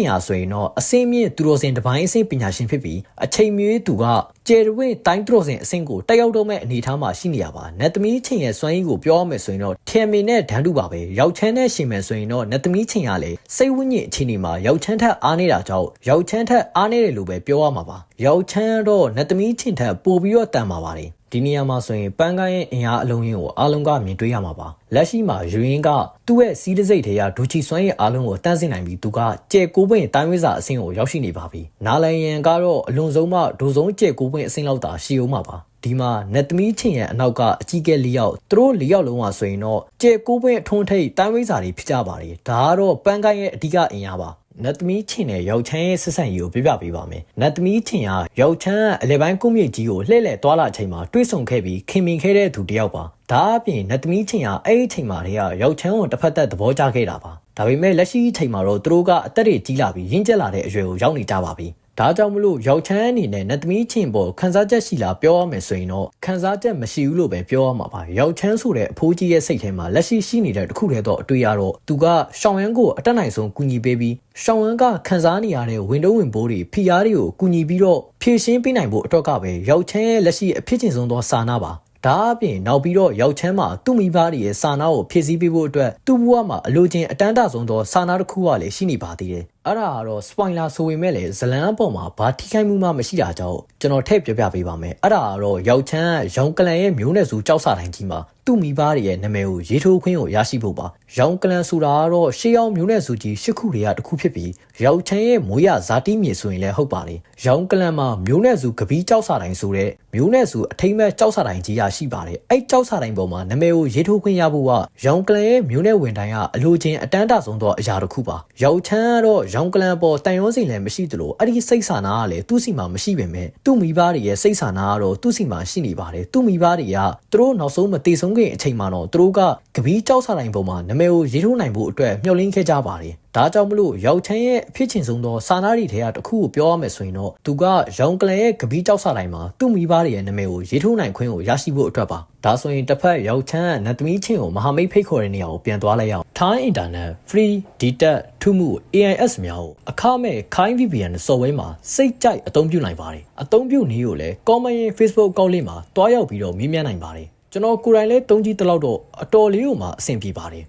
ျင်းရဆိုရင်တော့အစင်းမြင့်သူတော်စင်တပိုင်းအဆင့်ပညာရှင်ဖြစ်ပြီးအချိန်မြွေးသူကကျဲတဝင်းတိုင်းသူတော်စင်အဆင့်ကိုတက်ရောက်တော့မဲ့အနေအထားမှာရှိနေရပါနတ်သမီးချင်းရဲ့စွမ်းရည်ကိုပြောရမယ်ဆိုရင်တော့ထင်မင်နဲ့ဒန်းတူပါပဲရောက်ချမ်းနဲ့ရှင်မယ်ဆိုရင်တော့နတ်သမီးချင်းရလေစိတ်ဝိညာဉ်အခြေအနေမှာရောက်ချမ်းထက်အားနေတာကြောင့်ရောက်ချမ်းထက်အားနေတယ်လို့ပဲပြောရမှာပါရောက်ချမ်းတော့နတ်သမီးချင်းထက်ပိုပြီးတော့တန်ပါပါတယ်ဒီနေရာမှာဆိုရင်ပန်းကိုင်းရဲ့အင်အားအလုံးရင်းကိုအားလုံးကမြင်တွေ့ရမှာပါလက်ရှိမှာယူရင်းကသူ့ရဲ့စီးတစိတ်တွေကဒူချီစွမ်းရဲ့အားလုံးကိုတန်းစင်နိုင်ပြီးသူကကျဲ9ပွင့်တိုင်းဝိဇာအဆင့်ကိုရောက်ရှိနေပါပြီနာလန်ရန်ကတော့အလွန်ဆုံးမှဒိုစုံကျဲ9ပွင့်အဆင့်လောက်သာရှိအောင်မှာပါဒီမှာနတ်သမီးချင်းရဲ့အနောက်ကအကြီးကဲ၄ယောက်သူတို့၄ယောက်လုံးကဆိုရင်တော့ကျဲ9ပွင့်အထွန်းထိပ်တိုင်းဝိဇာတွေဖြစ်ကြပါတယ်ဒါကတော့ပန်းကိုင်းရဲ့အဓိကအင်အားပါနတ်သမီးချင်းနဲ့ရောက်ချမ်းရဲ့ဆက်ဆံရေးကိုပြပြပေးပါမယ်နတ်သမီးချင်းကရောက်ချမ်းအလဲပိုင်းကုမြင့်ကြီးကိုလှည့်လည်သွားလာချိန်မှာတွေးဆုံခဲ့ပြီးခင်မင်ခဲ့တဲ့သူတယောက်ပါဒါအပြင်နတ်သမီးချင်းကအဲ့ဒီချိန်မှာတည်းကရောက်ချမ်းကိုတစ်ဖက်သက်သဘောကျခဲ့တာပါဒါပေမဲ့လက်ရှိချိန်မှာတော့သူတို့ကအသက်တွေကြီးလာပြီးရင့်ကျက်လာတဲ့အရွယ်ကိုရောက်နေကြပါပြီဒါကြောင့်မလို့ရောက်ချမ်းအနေနဲ့နတ်သမီးချင်းပေါ်ခန်းစားချက်ရှိလားပြောရမယ်ဆိုရင်တော့ခန်းစားချက်မရှိဘူးလို့ပဲပြောရမှာပါရောက်ချမ်းဆိုတဲ့အဖိုးကြီးရဲ့စိတ်ထဲမှာလက်ရှိနေတဲ့တစ်ခုတည်းတော့အတွေ့ရတော့သူကရှောင်းရန်ကိုအတက်နိုင်ဆုံးကူညီပေးပြီးရှောင်းရန်ကခန်းစားနေရတဲ့ဝင်တုံးဝင်ပိုးတွေဖိအားတွေကိုကူညီပြီးတော့ဖြည့်ရှင်းပေးနိုင်ဖို့အတွက်ကပဲရောက်ချမ်းရဲ့လက်ရှိအဖြစ်ချင်းဆုံးသောစာနာပါဒါအပြင်နောက်ပြီးတော့ရောက်ချမ်းမှာသူ့မိဘတွေရဲ့စာနာကိုဖြည့်ဆည်းပေးဖို့အတွက်သူ့ဘဝမှာအလိုချင်အတန်းတဆုံးသောစာနာတစ်ခုကလည်းရှိနေပါသေးတယ်အဲ့ဒါကတော့ spoiler ဆိုပေမဲ့လည်းဇလန်အပေါ်မှာဘာထိခိုက်မှုမှမရှိတာကြောင့်ကျွန်တော်ထည့်ပြောပြပေးပါမယ်အဲ့ဒါကတော့ရောက်ချမ်းရောင်ကလန်ရဲ့မျိုးနွယ်စုကြောက်စာတိုင်းကြီးမှာသူ့မိဘတွေရဲ့နာမည်ကိုရေးထိုးခွင့်ကိုရရှိဖို့ပါရောင်ကလန်ဆိုတာကတော့ရှေးအောင်မျိုးနွယ်စုကြီး၈ခုတွေကတစ်ခုဖြစ်ပြီးရောက်ချမ်းရဲ့မွေးရဇာတိမြေဆိုရင်လည်းဟုတ်ပါလေရောင်ကလန်မှာမျိုးနွယ်စုကပီးကြောက်စာတိုင်းဆိုတဲ့မျိုးနွယ်စုအထိမ့်မဲ့ကြောက်စာတိုင်းကြီးရရှိပါတယ်အဲ့ကြောက်စာတိုင်းပေါ်မှာနာမည်ကိုရေးထိုးခွင့်ရဖို့ကရောင်ကလန်ရဲ့မျိုးနွယ်ဝင်တိုင်းကအလိုချင်အတန်းတဆုံးသောအရာတစ်ခုပါရောက်ချမ်းကတော့ရောင်ကလန်ပေါ်တန်ရုံးစီလည်းမရှိသလိုအဲ့ဒီစိတ်ဆာနာကလည်းသူ့စီမှာမရှိပေမဲ့သူ့မိဘတွေရဲ့စိတ်ဆာနာကတော့သူ့စီမှာရှိနေပါတယ်သူ့မိဘတွေကသူတို့နောက်ဆုံးမတည်ဆုံးခင်အချိန်မှာတော့သူတို့ကကပီးကြောက်စာတိုင်းပေါ်မှာနာမည်ကိုရေးထိုးနိုင်ဖို့အတွက်မျှော်လင့်ခဲ့ကြပါတယ် ဒါကြောင့်မလို့ရောက်ချမ်းရဲ့အဖြစ်ချင်းဆုံးသောစာနာရီထဲကတစ်ခုကိုပြောရမယ်ဆိုရင်တော့သူကရောင်ကလန်ရဲ့ကပီးကြောက်စာတိုင်းမှာသူ့မိဘတွေရဲ့နာမည်ကိုရေးထိုးနိုင်ခွင့်ကိုရရှိဖို့အတွက်ပါဒါဆိုရင်တစ်ဖက်ရောက်ချမ်းကနတ်သမီးချင်းကိုမဟာမိတ်ဖိတ်ခေါ်တဲ့နေရာကိုပြန်သွားလိုက်ရအောင် Thai Internet Free DTAC ထူးမှု AIS များကိုအခမဲ့ Kind VPN software မှာစိတ်ကြိုက်အသုံးပြုနိုင်ပါတယ်အသုံးပြုနည်းကိုလည်း comment ရဲ့ Facebook အကောင့်လေးမှာတွားရောက်ပြီးတော့မေးမြန်းနိုင်ပါတယ်ကျွန်တော်ကိုယ်တိုင်လည်းတုံးကြီးတလောက်တော့အတော်လေးကိုမှအဆင်ပြေပါတယ်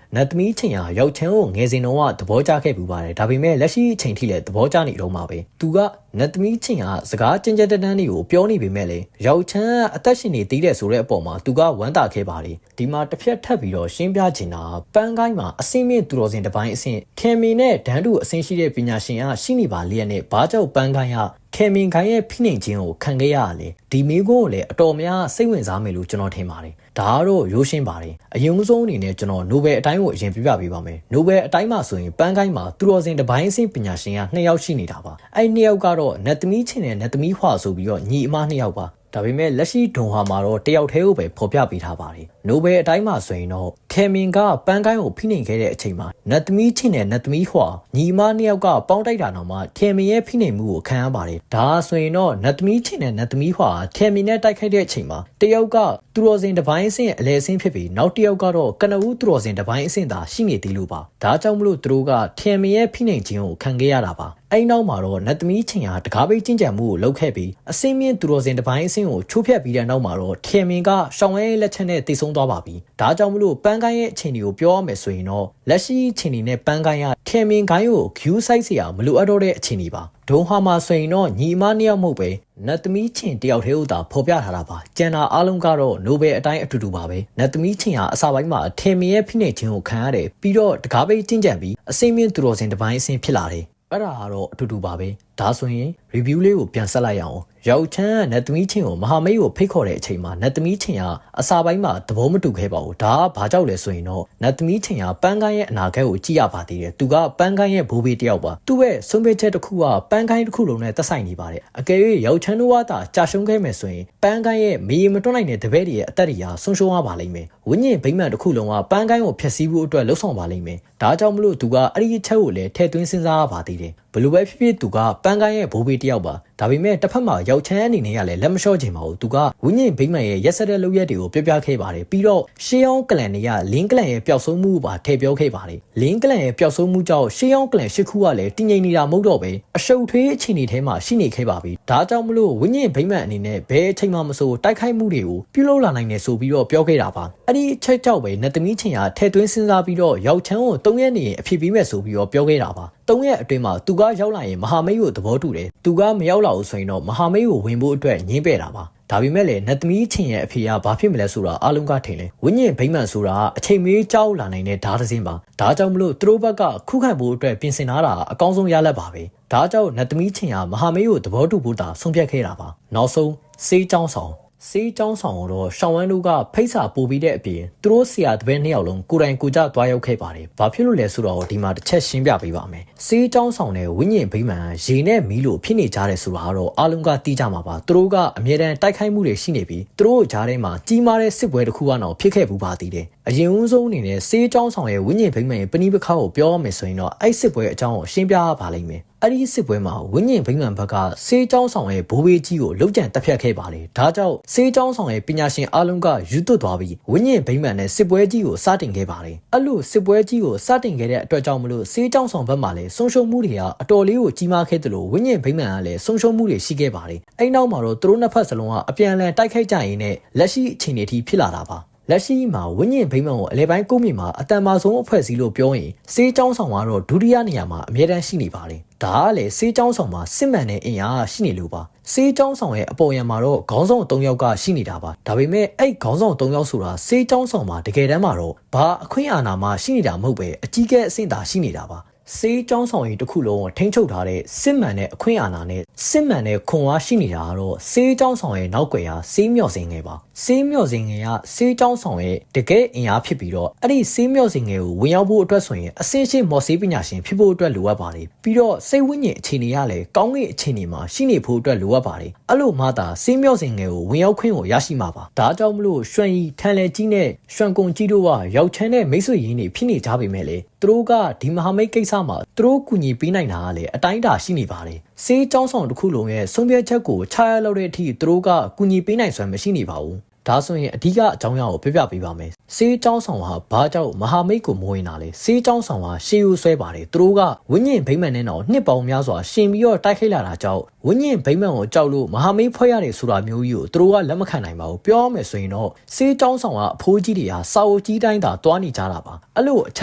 နတ်သမီးချင်းဟာရောက်ချမ်းကိုငယ်စဉ်တုန်းကသဘောကျခဲ့ပူပါတယ်ဒါပေမဲ့လက်ရှိအချိန်ထိလည်းသဘောကျနေတော့မှာပဲသူကနတ်သမီးချင်းဟာစကားကြင်ကြက်တန်းတွေကိုပြောနေပေမဲ့လည်းရောက်ချမ်းကအသက်ရှင်နေသေးတယ်ဆိုတဲ့အပေါ်မှာသူကဝမ်းသာခဲ့ပါတယ်ဒီမှာတစ်ဖက်ထပ်ပြီးတော့ရှင်းပြချင်တာပန်းကိုင်းမှာအစင်းမြင့်သူတော်စင်တစ်ပိုင်းအဆင့်ခင်မီနဲ့ဒန်းတူအဆင့်ရှိတဲ့ပညာရှင်ကရှိနေပါလျက်နဲ့ဘာကြောင့်ပန်းကိုင်းကခင်မင်ခိုင်ရဲ့ဖိနှိပ်ခြင်းကိုခံခဲ့ရရလဲဒီမိကုန်းကိုလည်းအတော်များစိတ်ဝင်စားမယ်လို့ကျွန်တော်ထင်ပါတယ်ဒါကတော့ရိုးရှင်းပါတယ်အရင်ဆုံးအနေနဲ့ကျွန်တော်နိုဘယ်အတိုင်းကိုအရင်ပြပြပေးပါမယ်နိုဘယ်အတိုင်းမှာဆိုရင်ပန်းကိုင်းမှာသူတော်စင်တစ်ပိုင်းအဆင့်ပညာရှင်က2ယောက်ရှိနေတာပါအဲ့2ယောက်ကတော့နတ်သမီးချင်းနဲ့နတ်သမီးဖွာဆိုပြီးတော့ညီအမ2ယောက်ပါဒါပေမဲ့လက်ရှိဒွန်ဟာမှာတော့တယောက်တည်းကိုပဲဖော်ပြပေးထားပါတယ်နိုဘယ်အတိုင်းမှာဆိုရင်တော့ခေမင်ကပန်းကိုင်းကိုဖိနှိပ်ခဲ့တဲ့အချိန်မှာနတ်သမီးချင်းနဲ့နတ်သမီးဖွာညီမ2ယောက်ကပေါင်းတိုက်တာတော့မှခေမင်ရဲ့ဖိနှိပ်မှုကိုခံရပါတယ်ဒါဆိုရင်တော့နတ်သမီးချင်းနဲ့နတ်သမီးဖွာခေမင်နဲ့တိုက်ခိုက်တဲ့အချိန်မှာတယောက်ကသူတော်စင်တစ်ပိုင်းအဆင့်အလဲအဆင့်ဖြစ်ပြီးနောက်တစ်ယောက်ကတော့ကနဦးသူတော်စင်တစ်ပိုင်းအဆင့်သာရှိနေသေးလို့ပါဒါကြောင့်မလို့သူတို့ကခေမင်ရဲ့ဖိနှိပ်ခြင်းကိုခံခဲ့ရတာပါအဲ့နောက်မှာတော့နတ်သမီးချင်းဟာတကားပိတ်ကျင့်ကြံမှုကိုလုပ်ခဲ့ပြီးအစင်းမြင့်သူတော်စင်တစ်ပိုင်းအဆင့်ကိုချိုးဖျက်ပြီးတဲ့နောက်မှာတော့ခေမင်ကရှောင်းရဲလက်ချက်နဲ့တိတ်ဆုံးသွားပါပြီဒါကြောင့်မလို့ပန်းကိုင်းရဲ့အခြေအနေကိုပြောရမယ်ဆိုရင်တော့လက်ရှိအခြေအနေနဲ့ပန်းကိုင်းကခေမင်ကိုင်းကို view site စရာမလိုအပ်တော့တဲ့အခြေအနေပါဒုံဟာမှာဆိုရင်တော့ညီမ2ယောက်မဟုတ်ပဲနတ်သမီးချင်းတယောက်တည်းကိုသာဖော်ပြထားတာပါကျန်တာအားလုံးကတော့နိုဘယ်အတိုင်းအတူတူပါပဲနတ်သမီးချင်းဟာအစပိုင်းမှာထေမင်ရဲ့ဖိနှိပ်ခြင်းကိုခံရတယ်ပြီးတော့တကားပိတ်ကျင့်ကြံပြီးအစင်းမြင့်သူတော်စင်တစ်ပိုင်းအဆင့်ဖြစ်လာတယ်အဲ့ဒါကတော့အတူတူပါပဲဒါဆိုရင် review လေးကိုပြန်ဆက်လိုက်ရအောင်ရောက်ချမ်းကနတ်သမီးချင်းကိုမဟာမိတ်ကိုဖိတ်ခေါ်တဲ့အချိန်မှာနတ်သမီးချင်းကအစာပိုင်းမှာသဘောမတူခဲ့ပါဘူးဒါကဘာကြောင့်လဲဆိုရင်တော့နတ်သမီးချင်းကပန်းကိုင်းရဲ့အနာဂတ်ကိုကြည့်ရပါသေးတယ်သူကပန်းကိုင်းရဲ့ဘိုးဘေးတယောက်ပါသူ့ရဲ့ဆုံးဖြတ်ချက်တစ်ခုကပန်းကိုင်းတစ်ခုလုံးနဲ့သက်ဆိုင်နေပါတယ်အကယ်၍ရောက်ချမ်းတို့ကသာကြာရှုံးခဲ့မယ်ဆိုရင်ပန်းကိုင်းရဲ့မေးမတွန်းနိုင်တဲ့တပည့်တွေရဲ့အသက်တွေဟာဆုံးရှုံးရပါလိမ့်မယ်ဝိညာဉ်ဗိမာန်တစ်ခုလုံးကပန်းကိုင်းကိုဖျက်ဆီးဖို့အတွက်လှုံ့ဆော်ပါလိမ့်မယ်ဒါကြောင့်မလို့သူကအဲ့ဒီအချက်ကိုလည်းထည့်သွင်းစဉ်းစားရပါသေးတယ်ဘလို့ပဲဖြစ်ဖြစ်သူကပန်းကိုင်းရဲ့ဘိုးဘေးတယောက်ပါဒါပေမဲ့တစ်ဖက်မှာရောက်ချမ်းအနေနဲ့ကလည်းလက်မလျှော့ချင်ပါဘူးသူကဝိညာဉ်ဗိမာန်ရဲ့ရက်စက်တဲ့လုပ်ရက်တွေကိုပြပြခဲ့ပါတယ်ပြီးတော့ရှေးအောင်ကလန်တွေကလင်းကလန်ရဲ့ပျောက်ဆုံးမှုကိုပါထည့်ပြောခဲ့ပါတယ်လင်းကလန်ရဲ့ပျောက်ဆုံးမှုကြောင့်ရှေးအောင်ကလန်၈ခုကလည်းတည်ငြိမ်နေတာမဟုတ်တော့ပဲအရှုပ်ထွေးအခြေအနေထဲမှာရှိနေခဲ့ပါပြီဒါကြောင့်မလို့ဝိညာဉ်ဗိမာန်အနေနဲ့ဘယ်အချိန်မှမဆိုတိုက်ခိုက်မှုတွေကိုပြုလုပ်လာနိုင်တယ်ဆိုပြီးတော့ပြောခဲ့တာပါအဲ့ဒီအချက်ကြောင့်ပဲနတ်သမီးချင်းကထည့်သွင်းစဉ်းစားပြီးတော့ရောက်ချမ်းကို3ရက်နေရင်အဖြစ်ပြီးမဲ့ဆိုပြီးတော့ပြောခဲ့တာပါ3ရက်အတွင်းမှာသူကရောက်လာရင်မဟာမိတ်ကိုသဘောတူတယ်သူကမရောက်လာဘူးဆိုရင်တော့မဟာမိတ်ကိုဝင်ဖို့အတွက်ညှင်းပယ်တာပါဒါပေမဲ့လည်းနတ်သမီးချင်းရဲ့အဖေကဘာဖြစ်မလဲဆိုတာအားလုံးကထင်လဲဝိညာဉ်ဗိမာန်ဆိုတာအချိန်မေးကြောက်လာနိုင်တဲ့ဓာတ်တစ်စင်းပါဒါကြောင့်မလို့သူတို့ဘက်ကခုခံဖို့အတွက်ပြင်ဆင်ထားတာအကောင်းဆုံးရလဒ်ပါပဲဒါကြောင့်နတ်သမီးချင်းကမဟာမိတ်ကိုသဘောတူဖို့တာဆုံးဖြတ်ခဲ့တာပါနောက်ဆုံးစေးချောင်းဆောင်စေးချောင်းဆောင်တော့ရှောင်းဝမ်းတို့ကဖိတ်စာပို့ပြီးတဲ့အပြင်သူတို့ဆရာတပည့်2ယောက်လုံးကိုယ်တိုင်ကိုကြသွားရောက်ခဲ့ပါတယ်။ဘာဖြစ်လို့လဲဆိုတော့ဒီမှာတစ်ချက်ရှင်းပြပေးပါမယ်။စေးချောင်းဆောင်တဲ့ဝိညာဉ်ဗိမာန်ရေနဲ့မီးလို့ဖြစ်နေကြတယ်ဆိုတာကတော့အားလုံးကသိကြမှာပါ။သူတို့ကအမြဲတမ်းတိုက်ခိုက်မှုတွေရှိနေပြီးသူတို့ကြားထဲမှာကြီးမားတဲ့စစ်ပွဲတစ်ခုကတော့ဖြစ်ခဲ့ဘူးပါသေးတယ်။အရင်ဦးဆုံးအနေနဲ့စေးချောင်းဆောင်ရဲ့ဝိညာဉ်ဗိမာန်ရဲ့ပဏိပခါကိုပြောရမယ်ဆိုရင်တော့အဲ့စစ်ပွဲအကြောင်းကိုရှင်းပြရပါလိမ့်မယ်။အဲ့ဒီစစ်ပွဲမှာဝိညာဉ်ဗိမာန်ဘက်ကစေးချောင်းဆောင်ရဲ့ဘိုးဘေးကြီးကိုလုံခြံတက်ဖြတ်ခဲ့ပါတယ်။ဒါကြောင့်စေးချောင်းဆောင်ရဲ့ပညာရှင်အားလုံးကယူသွတ်သွားပြီးဝိညာဉ်ဗိမာန်နဲ့စစ်ပွဲကြီးကိုစတင်ခဲ့ပါတယ်။အဲ့လိုစစ်ပွဲကြီးကိုစတင်ခဲ့တဲ့အတွက်ကြောင့်မလို့စေးချောင်းဆောင်ဘက်မှာလည်းဆုံးရှုံးမှုတွေကအတော်လေးကိုကြီးမားခဲ့တယ်လို့ဝိညာဉ်ဗိမာန်ကလည်းဆုံးရှုံးမှုတွေရှိခဲ့ပါတယ်။အဲ့နောက်မှာတော့သူတို့နှစ်ဖက်စလုံးကအပြန်အလှန်တိုက်ခိုက်ကြရင်းနဲ့လက်ရှိအခြေအနေထိဖြစ်လာတာပါ။လက်ရှိမှာဝိညာဉ်ဗိမာန်ကိုအလဲပိုင်းကုန်းမြေမှာအတန်မာဆုံးအဖွဲ့အစည်းလို့ပြောရင်စေးချောင်းဆောင်ကတော့ဒုတိယနေရာမှာအမြဲတမ်းရှိနေပါတယ်။ဒါကလည်းစေးချောင်းဆောင်မှာစစ်မှန်တဲ့အင်အားရှိနေလို့ပါ။စေးချောင်းဆောင်ရဲ့အပေါ်ယံမှာတော့ခေါင်းဆောင်3ယောက်ကရှိနေတာပါ။ဒါပေမဲ့အဲ့ခေါင်းဆောင်3ယောက်ဆိုတာစေးချောင်းဆောင်မှာတကယ်တမ်းမှာတော့ဘာအခွင့်အာဏာမှရှိနေတာမဟုတ်ပဲအကြီးကဲအဆင့်သာရှိနေတာပါ။စေးချောင်းဆောင်ရင်တစ်ခုလုံးကိုထိန်းချုပ်ထားတဲ့စစ်မှန်တဲ့အခွင့်အာဏာနဲ့စစ်မှန်တဲ့ခွန်အားရှိနေတာကတော့စေးချောင်းဆောင်ရဲ့နောက်ွယ်ဟာစေးမြော့စင်ငယ်ပါစေးမြော့စင်ငယ်ကစေးချောင်းဆောင်ရဲ့တကယ်အင်အားဖြစ်ပြီးတော့အဲ့ဒီစေးမြော့စင်ငယ်ကိုဝင်ရောက်ဖို့အတွက်ဆိုရင်အစင်းရှိမော်စေးပညာရှင်ဖြစ်ဖို့အတွက်လိုအပ်ပါတယ်ပြီးတော့စိတ်ဝိညာဉ်အခြေအနေကလည်းကောင်းကင်အခြေအနေမှာရှိနေဖို့အတွက်လိုအပ်ပါတယ်အဲ့လိုမှသာစေးမြော့စင်ငယ်ကိုဝင်ရောက်ခွင့်ကိုရရှိမှာပါဒါကြောင့်မလို့ရွှန်ရီထန်လဲကြီးနဲ့ရွှန်ကုန်ကြီးတို့ကရောက်ချမ်းတဲ့မိတ်ဆွေရင်းတွေဖြစ်နေကြပေမဲ့လေ သူတို့ကဒီမဟာမိတ်ကိစ္စမှာသူတို့ကူညီပေးနိုင်တာကလည်းအတိုင်းအတာရှိနေပါတယ်စေးကြောင်းဆောင်တစ်ခုလုံးရဲ့ဆုံးဖြတ်ချက်ကိုချရလောက်တဲ့အထိသူတို့ကကူညီပေးနိုင်စွမ်းမရှိနေပါဘူးဒါဆိုရင်အဓိကအကြောင်းအရာကိုပြပြပေးပါမယ်စေးကြောင်းဆောင်ဟာဘာကြောင့်မဟာမိတ်ကိုမဝင်တာလဲစေးကြောင်းဆောင်ဟာရှေးရိုးဆွဲပါတယ်သူတို့ကဝိညာဉ်ဗိမ္မာန်နဲ့တော့နှစ်ပေါင်းများစွာရှင်ပြီးတော့တိုက်ခိုက်လာတာကြောင့်ဝိညာဉ်ဗိမ္မာန်ကိုကြောက်လို့မဟာမိတ်ဖွဲ့ရတယ်ဆိုတာမျိုးကြီးကိုသူတို့ကလက်မခံနိုင်ပါဘူးပြောရမယ်ဆိုရင်တော့စေးကြောင်းဆောင်ကအဖိုးကြီးတွေဟာစာအုပ်ကြီးတိုင်းသာတွားနေကြတာပါအဲ့လိုအချ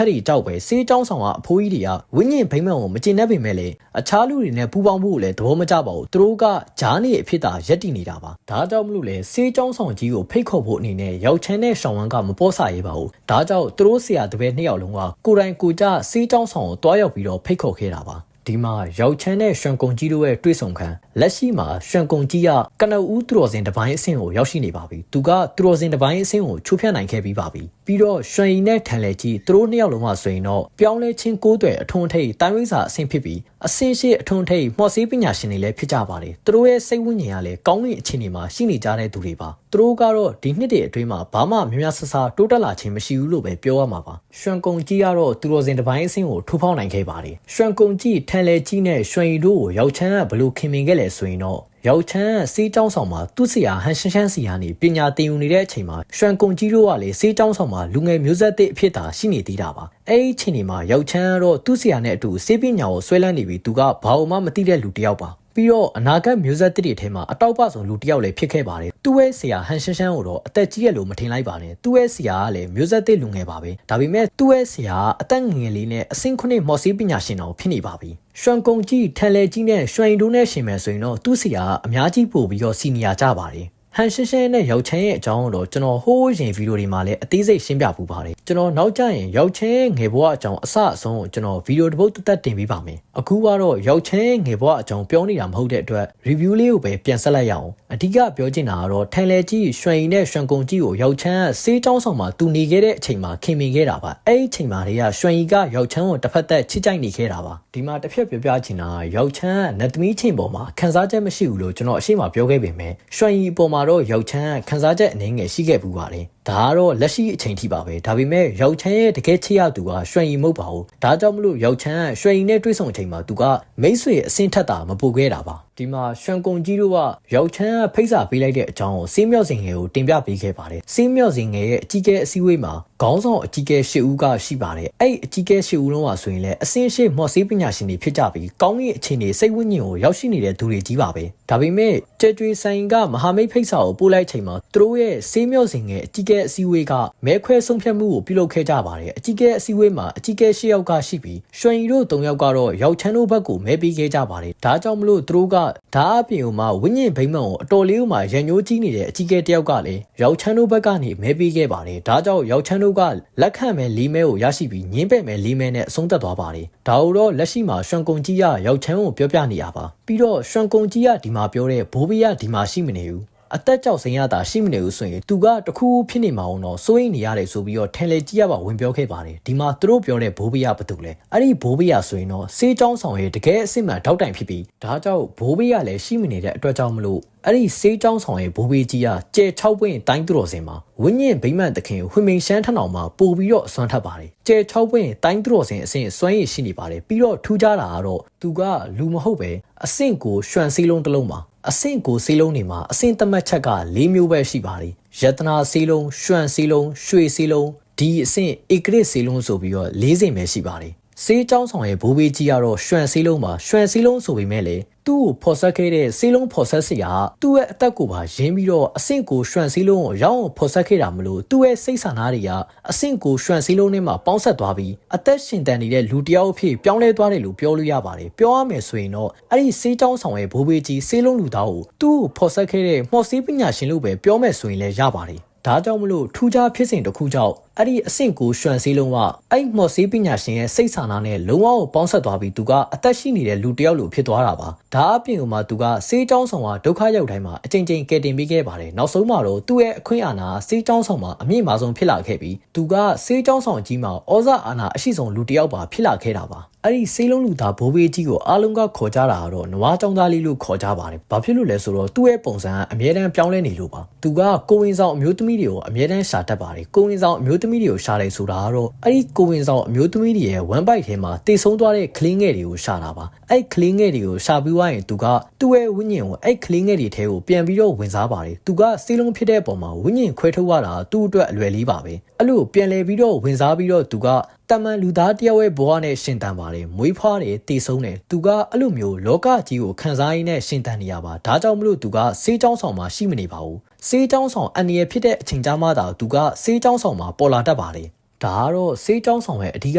က်တွေကြောက်ပဲစေးကြောင်းဆောင်ကအဖိုးကြီးတွေကဝိညာဉ်ဗိမ္မာန်ကိုမကျင်တတ်ပေမဲ့လည်းအခြားလူတွေနဲ့ပူးပေါင်းဖို့လည်းသဘောမကျပါဘူးသူတို့ကဂျားနေအဖြစ်သာရက်တည်နေတာပါဒါကြောင့်မလို့လေစေးကြောင်းဆောင်ကြီးကိုဖိတ်ခေါ်ဖို့အနေနဲ့ရောက်ချမ်းတဲ့ရှောင်းဝမ်းကမပေါ်ဆရေးပါဘူးဒါကြောင့်သူတို့ဆရာတပည့်နှစ်ယောက်လုံးကကိုယ်တိုင်ကိုကြစေးကြောင်းဆောင်ကိုတွားရောက်ပြီးတော့ဖိတ်ခေါ်ခဲ့တာပါဒီမှာရောက်ချမ်းတဲ့ရွှန်ကုံကြီးတို့ရဲ့တွေ့ဆုံခံလက်ရှိမှာရွှန်ကုံကြီးကကနဦးသူတော်စင်တပိုင်းအဆင့်ကိုရောက်ရှိနေပါပြီသူကသူတော်စင်တပိုင်းအဆင့်ကိုချိုးဖျက်နိုင်ခဲ့ပြီးပါပြီပြီးတော့ရွှန်ရီနဲ့ထန်လက်ကြီးသူတို့နှစ်ယောက်လုံးကဆိုရင်တော့ပြောင်းလဲချင်းကိုးတွေအထွန်းထိပ်တိုင်းဝိစာအဆင့်ဖြစ်ပြီးအဆင့်ရှိအထွန်းထိပ်မော်ဆေးပညာရှင်တွေလည်းဖြစ်ကြပါတယ်သူတို့ရဲ့စိတ်ဝိညာဉ်ကလည်းကောင်းကင်အခြေအနေမှာရှိနေကြတဲ့သူတွေပါသူတို့ကတော့ဒီနှစ်တွေအတွင်းမှာဘာမှများများဆဆတိုးတက်လာခြင်းမရှိဘူးလို့ပဲပြောရမှာပါရွှန်ကုံကြီးကတော့သူတော်စင်တပိုင်းအဆင့်ကိုထိုးဖောက်နိုင်ခဲ့ပါတယ်ရွှန်ကုံကြီးထန်လက်ကြီးနဲ့ရွှန်ရီတို့ကိုရောက်ချမ်းကဘလို့ခင်မင်ခဲ့လဲဆိုရင်တော့ရောက်ချမ်းစေးကြောင်းဆောင်မှာသူ့ဆရာဟန်ရှင်းရှင်းစီကနေပညာသင်ယူနေတဲ့အချိန်မှာရွှန်ကုံကြီးတို့ကလည်းစေးကြောင်းဆောင်မှာလူငယ်မျိုးဆက်သစ်အဖြစ်သာရှိနေသေးတာပါအဲ့ဒီအချိန်ဒီမှာရောက်ချမ်းကတော့သူ့ဆရာနဲ့အတူစေးပညာကိုဆွဲလန်းနေပြီးသူကဘာမှမသိတဲ့လူတစ်ယောက်ပါပြီးတော့အနာဂတ်မျိုးဆက်သစ်တွေထဲမှာအတောက်ပဆုံးလူတစ်ယောက်လည်းဖြစ်ခဲ့ပါတယ်သူ့ရဲ့ဆရာဟန်ရှင်းရှင်းကိုတော့အသက်ကြီးရလို့မထင်လိုက်ပါနဲ့သူ့ရဲ့ဆရာကလည်းမျိုးဆက်သစ်လူငယ်ပါပဲဒါပေမဲ့သူ့ရဲ့ဆရာအသက်ငယ်လေးနဲ့အဆင့်9မော်စီပညာရှင်တော်ဖြစ်နေပါပြီရွှန်ကုံကြီးထန်လဲကြီးနဲ့ရွှန်ရီတို့နဲ့ရှင်မယ်ဆိုရင်တော့သူ့ဆရာကအများကြီးပို့ပြီးတော့စီနီယာကြပါတယ်ဟန်ရှင်းရှင်းနဲ့ရောက်ချမ်းရဲ့အကြောင်းတော့ကျွန်တော်ဟိုးရင်ဗီဒီယိုတွေမှာလည်းအသေးစိတ်ရှင်းပြပူပါတယ်ကျွန်တော်နောက်ကျရင်ရောက်ချမ်းငယ်ဘဝအကြောင်းအစအဆုံးကိုကျွန်တော်ဗီဒီယိုတစ်ပုဒ်တက်တင်ပေးပါမယ်အခုကတော့ရောက်ချမ်းငယ်ဘဝအကြောင်းပြောနေတာမဟုတ်တဲ့အတွက် review လေးကိုပဲပြန်ဆက်လိုက်ရအောင်အဓိကပြောချင်တာကတော့ထန်လဲကြီးရွှန်ရီနဲ့ရွှန်ကုံကြီးကိုရောက်ချမ်းစေးကြောင်းဆောင်မှာတူနေခဲ့တဲ့အချိန်မှာခင်မင်ခဲ့တာပါအဲ့ဒီအချိန်မှာတည်းကရွှန်ရီကရောက်ချမ်းကိုတစ်ဖက်သက်ချစ်ကြိုက်နေခဲ့တာပါဒီမှာတစ်ဖက်ပြောချင်တာရောက်ချမ်းနတ်သမီးချင်းပေါ်မှာခန်းစားချက်မရှိဘူးလို့ကျွန်တော်အရှိမပြောခဲ့ပေမဲ့ရွှန်ရီပေါ်မှာတော့ရောက်ချမ်းခန်းစားချက်အနေငယ်ရှိခဲ့ပူပါတယ်ဒါကတော့လက်ရှိအချိန်ထိပါပဲဒါပေမဲ့ရောက်ချမ်းရဲ့တကယ်ချစ်ရသူကရွှန်ရီမဟုတ်ပါဘူးဒါကြောင့်မလို့ရောက်ချမ်းရွှန်ရီနဲ့တွေ့ဆုံအချိန်မှာသူကမိတ်ဆွေအဆင့်ထက်တာမပိုခဲ့တာပါဒီမှာရွှန်ကုံကြီးတို့ကရောက်ချမ်းဖိတ်စာပေးလိုက်တဲ့အကြောင်းကိုစေးမြော့စင်ငယ်ကိုတင်ပြပေးခဲ့ပါတယ်စေးမြော့စင်ငယ်ရဲ့အကြီးကဲအစည်းအဝေးမှာခေါင်းဆောင်အကြီးကဲ၈ဦးကရှိပါတယ်အဲ့အကြီးကဲ၈ဦးလုံးကဆိုရင်လည်းအဆင့်ရှိမော်ဆေးပညာရှင်တွေဖြစ်ကြပြီးကောင်းကင်အခြေအနေစိတ်ဝိညာဉ်ကိုရောက်ရှိနေတဲ့သူတွေကြီးပါပဲဒါပေမဲ့ကြွေဆိုင်ကမဟာမိတ်ဖိတ်စာကိုပို့လိုက်ချိန်မှာသူတို့ရဲ့စေးမြော့စင်ငယ်အကြီးကဲအစည်းအဝေးကမဲခွဲဆုံးဖြတ်မှုကိုပြုလုပ်ခဲ့ကြပါတယ်အကြီးကဲအစည်းအဝေးမှာအကြီးကဲ၈ယောက်ကရှိပြီးရွှန်ရီတို့၃ယောက်ကတော့ရောက်ချမ်းတို့ဘက်ကိုမဲပေးခဲ့ကြပါတယ်ဒါကြောင့်မလို့သူတို့ကဓာအပြင်ဥမှာဝိညာဉ်ဗိမ္မာန်ကိုအတော်လေးဥမှာရန်ညိုးကြီးနေတဲ့အကြီးကဲတယောက်ကလည်းရောက်ချမ်းတို့ဘက်ကနေမဲပေးခဲ့ပါတယ်ဒါကြောင့်ရောက်ချမ်းတို့ကလက်ခံမဲ့လီမဲကိုရရှိပြီးညင်းပယ်မဲ့လီမဲနဲ့အဆုံးသတ်သွားပါတယ်ဒါတော့လက်ရှိမှာရွှန်ကုံကြီးကရောက်ချမ်းကိုပြောပြနေရပါပြီးတော့ရွှန်ကုံကြီးကဒီမှာပြောတဲ့ဘိုးဘေးကဒီမှာရှိမနေဘူးအသက်ကြောက်စိမ်းရတာရှိမနေဘူးဆိုရင်သူကတခုဖြစ်နေမှာအောင်တော့စိုးရိမ်နေရတယ်ဆိုပြီးတော့ထန်လေကြီးရပါဝင်ပြောခဲ့ပါတယ်ဒီမှာသူတို့ပြောတဲ့ဘိုးဘေးကဘာတူလဲအဲ့ဒီဘိုးဘေးကဆိုရင်တော့စေးကြောင်းဆောင်ရဲ့တကယ်အစ်စ်မှန်တောက်တိုင်ဖြစ်ပြီးဒါကြောင့်ဘိုးဘေးကလည်းရှိမနေတဲ့အတွက်ကြောင့်မလို့အဲ့ဒီစေးကြောင်းဆောင်ရဲ့ဘိုးဘေးကြီးကကျဲ6ပွင့်တိုင်းသူတော်စင်မှာဝိညာဉ်ဗိမ္မာန်တခင်ဟွေမိန်ရှမ်းထထောင်မှာပို့ပြီးတော့အစွမ်းထပ်ပါတယ်ကျဲ6ပွင့်တိုင်းသူတော်စင်အဆင့်စွမ်းရည်ရှိနေပါတယ်ပြီးတော့ထူးခြားတာကတော့သူကလူမဟုတ်ပဲအဆင့်ကိုရွှန်စည်းလုံးတစ်လုံးပါအဆင့်ကိုစေးလုံးတွေမှာအဆင့်သတ်မှတ်ချက်က၄မျိုးပဲရှိပါတယ်ယတနာစေးလုံးရွှန်စေးလုံးရွှေစေးလုံးဒီအဆင့်ဧကရစ်စေးလုံးဆိုပြီးတော့၄စိမ်ပဲရှိပါတယ်စေးကြောင်းဆောင်ရဲ့ဘိုးဘေးကြီးကတော့ရွှန်စေးလုံးပါရွှန်စေးလုံးဆိုပေမဲ့လေသူ့ကိုဖော်ဆက်ခဲ့တဲ့စေးလုံးဖော်ဆက်စရာသူ့ရဲ့အသက်ကိုပါရင်းပြီးတော့အဆင့်ကိုရွှန်စေးလုံးကိုရောက်အောင်ဖော်ဆက်ခဲ့တာမလို့သူ့ရဲ့စိတ်ဆန္ဒတွေကအဆင့်ကိုရွှန်စေးလုံးနဲ့မှပေါင်းဆက်သွားပြီးအသက်ရှင်တန်နေတဲ့လူတစ်ယောက်အဖြစ်ပြောင်းလဲသွားတယ်လို့ပြောလို့ရပါတယ်ပြောရမယ်ဆိုရင်တော့အဲ့ဒီစေးကြောင်းဆောင်ရဲ့ဘိုးဘေးကြီးစေးလုံးလူသားကိုသူ့ကိုဖော်ဆက်ခဲ့တဲ့မော်ဆေးပညာရှင်လို့ပဲပြောမယ်ဆိုရင်လည်းရပါတယ်ဒါကြောင့်မလို့ထူးခြားဖြစ်စဉ်တစ်ခုကြောင့်အဲ့ဒီအဆင့်ကိုရွှန်စည်းလုံးကအဲ့မော်ဆေးပညာရှင်ရဲ့စိတ်ဆန္ဒနဲ့လုံးဝကိုပေါင်းဆက်သွားပြီးသူကအသက်ရှိနေတဲ့လူတစ်ယောက်လိုဖြစ်သွားတာပါဒါအပြင်ကမှသူကစေးကြောင်းဆောင်ကဒုက္ခရောက်တိုင်းမှာအချိန်ချင်းကယ်တင်ပေးခဲ့ပါတယ်နောက်ဆုံးမှာတော့သူ့ရဲ့အခွင့်အာဏာစေးကြောင်းဆောင်မှာအမြင့်မားဆုံးဖြစ်လာခဲ့ပြီးသူကစေးကြောင်းဆောင်ကြီးမှာဩဇာအာဏာအရှိဆုံးလူတစ်ယောက်ပါဖြစ်လာခဲ့တာပါအဲ့ဒီစေးလုံးလူသားဘိုးဘေးကြီးကိုအားလုံးကခေါ်ကြတာကတော့နွားကြောင်းသားလေးလို့ခေါ်ကြပါတယ်ဘာဖြစ်လို့လဲဆိုတော့သူ့ရဲ့ပုံစံကအမြဲတမ်းပြောင်းလဲနေလို့ပါသူကကိုဝင်ဆောင်အမျိုးသမီးတွေကိုအမြဲတမ်းရှာတတ်ပါတယ်ကိုဝင်ဆောင်အမျိုးသမ သမီးတွေကိုရှာတယ်ဆိုတာကတော့အဲ့ဒီကိုဝင်ဆောင်အမျိုးသမီးတွေရဲ့ one bite ထဲမှာတည်ဆုံးသွားတဲ့ကလေးငယ်တွေကိုရှာတာပါအဲ့ကလေးငယ်တွေကိုရှာပြီးသွားရင်သူကသူ့ရဲ့ဝိညာဉ်ကိုအဲ့ကလေးငယ်တွေထဲကိုပြန်ပြီးတော့ဝင်စားပါတယ်သူကစေးလုံးဖြစ်တဲ့ပုံမှာဝိညာဉ်ခွဲထုတ်ရတာသူ့အတွက်အလွယ်လေးပါပဲအဲ့လိုပြန်လဲပြီးတော့ဝင်စားပြီးတော့သူကတမန်လူသားတယောက်ရဲ့ဘဝနဲ့ရှင်တန်ပါတယ်မွေးဖွားတယ်တည်ဆုံးတယ်သူကအဲ့လိုမျိုးလောကကြီးကိုခံစားရင်းနဲ့ရှင်တန်နေရပါဒါကြောင့်မလို့သူကစေးချောင်းဆောင်မှာရှိမနေပါဘူးစေးချောင်းဆောင်အန်ရဖြစ်တဲ့အချိန်ကြာမှသာသူကစေးချောင်းဆောင်မှာပေါ်လာတတ်ပါတယ်ဒါကတော့စေးချောင်းဆောင်ရဲ့အဓိက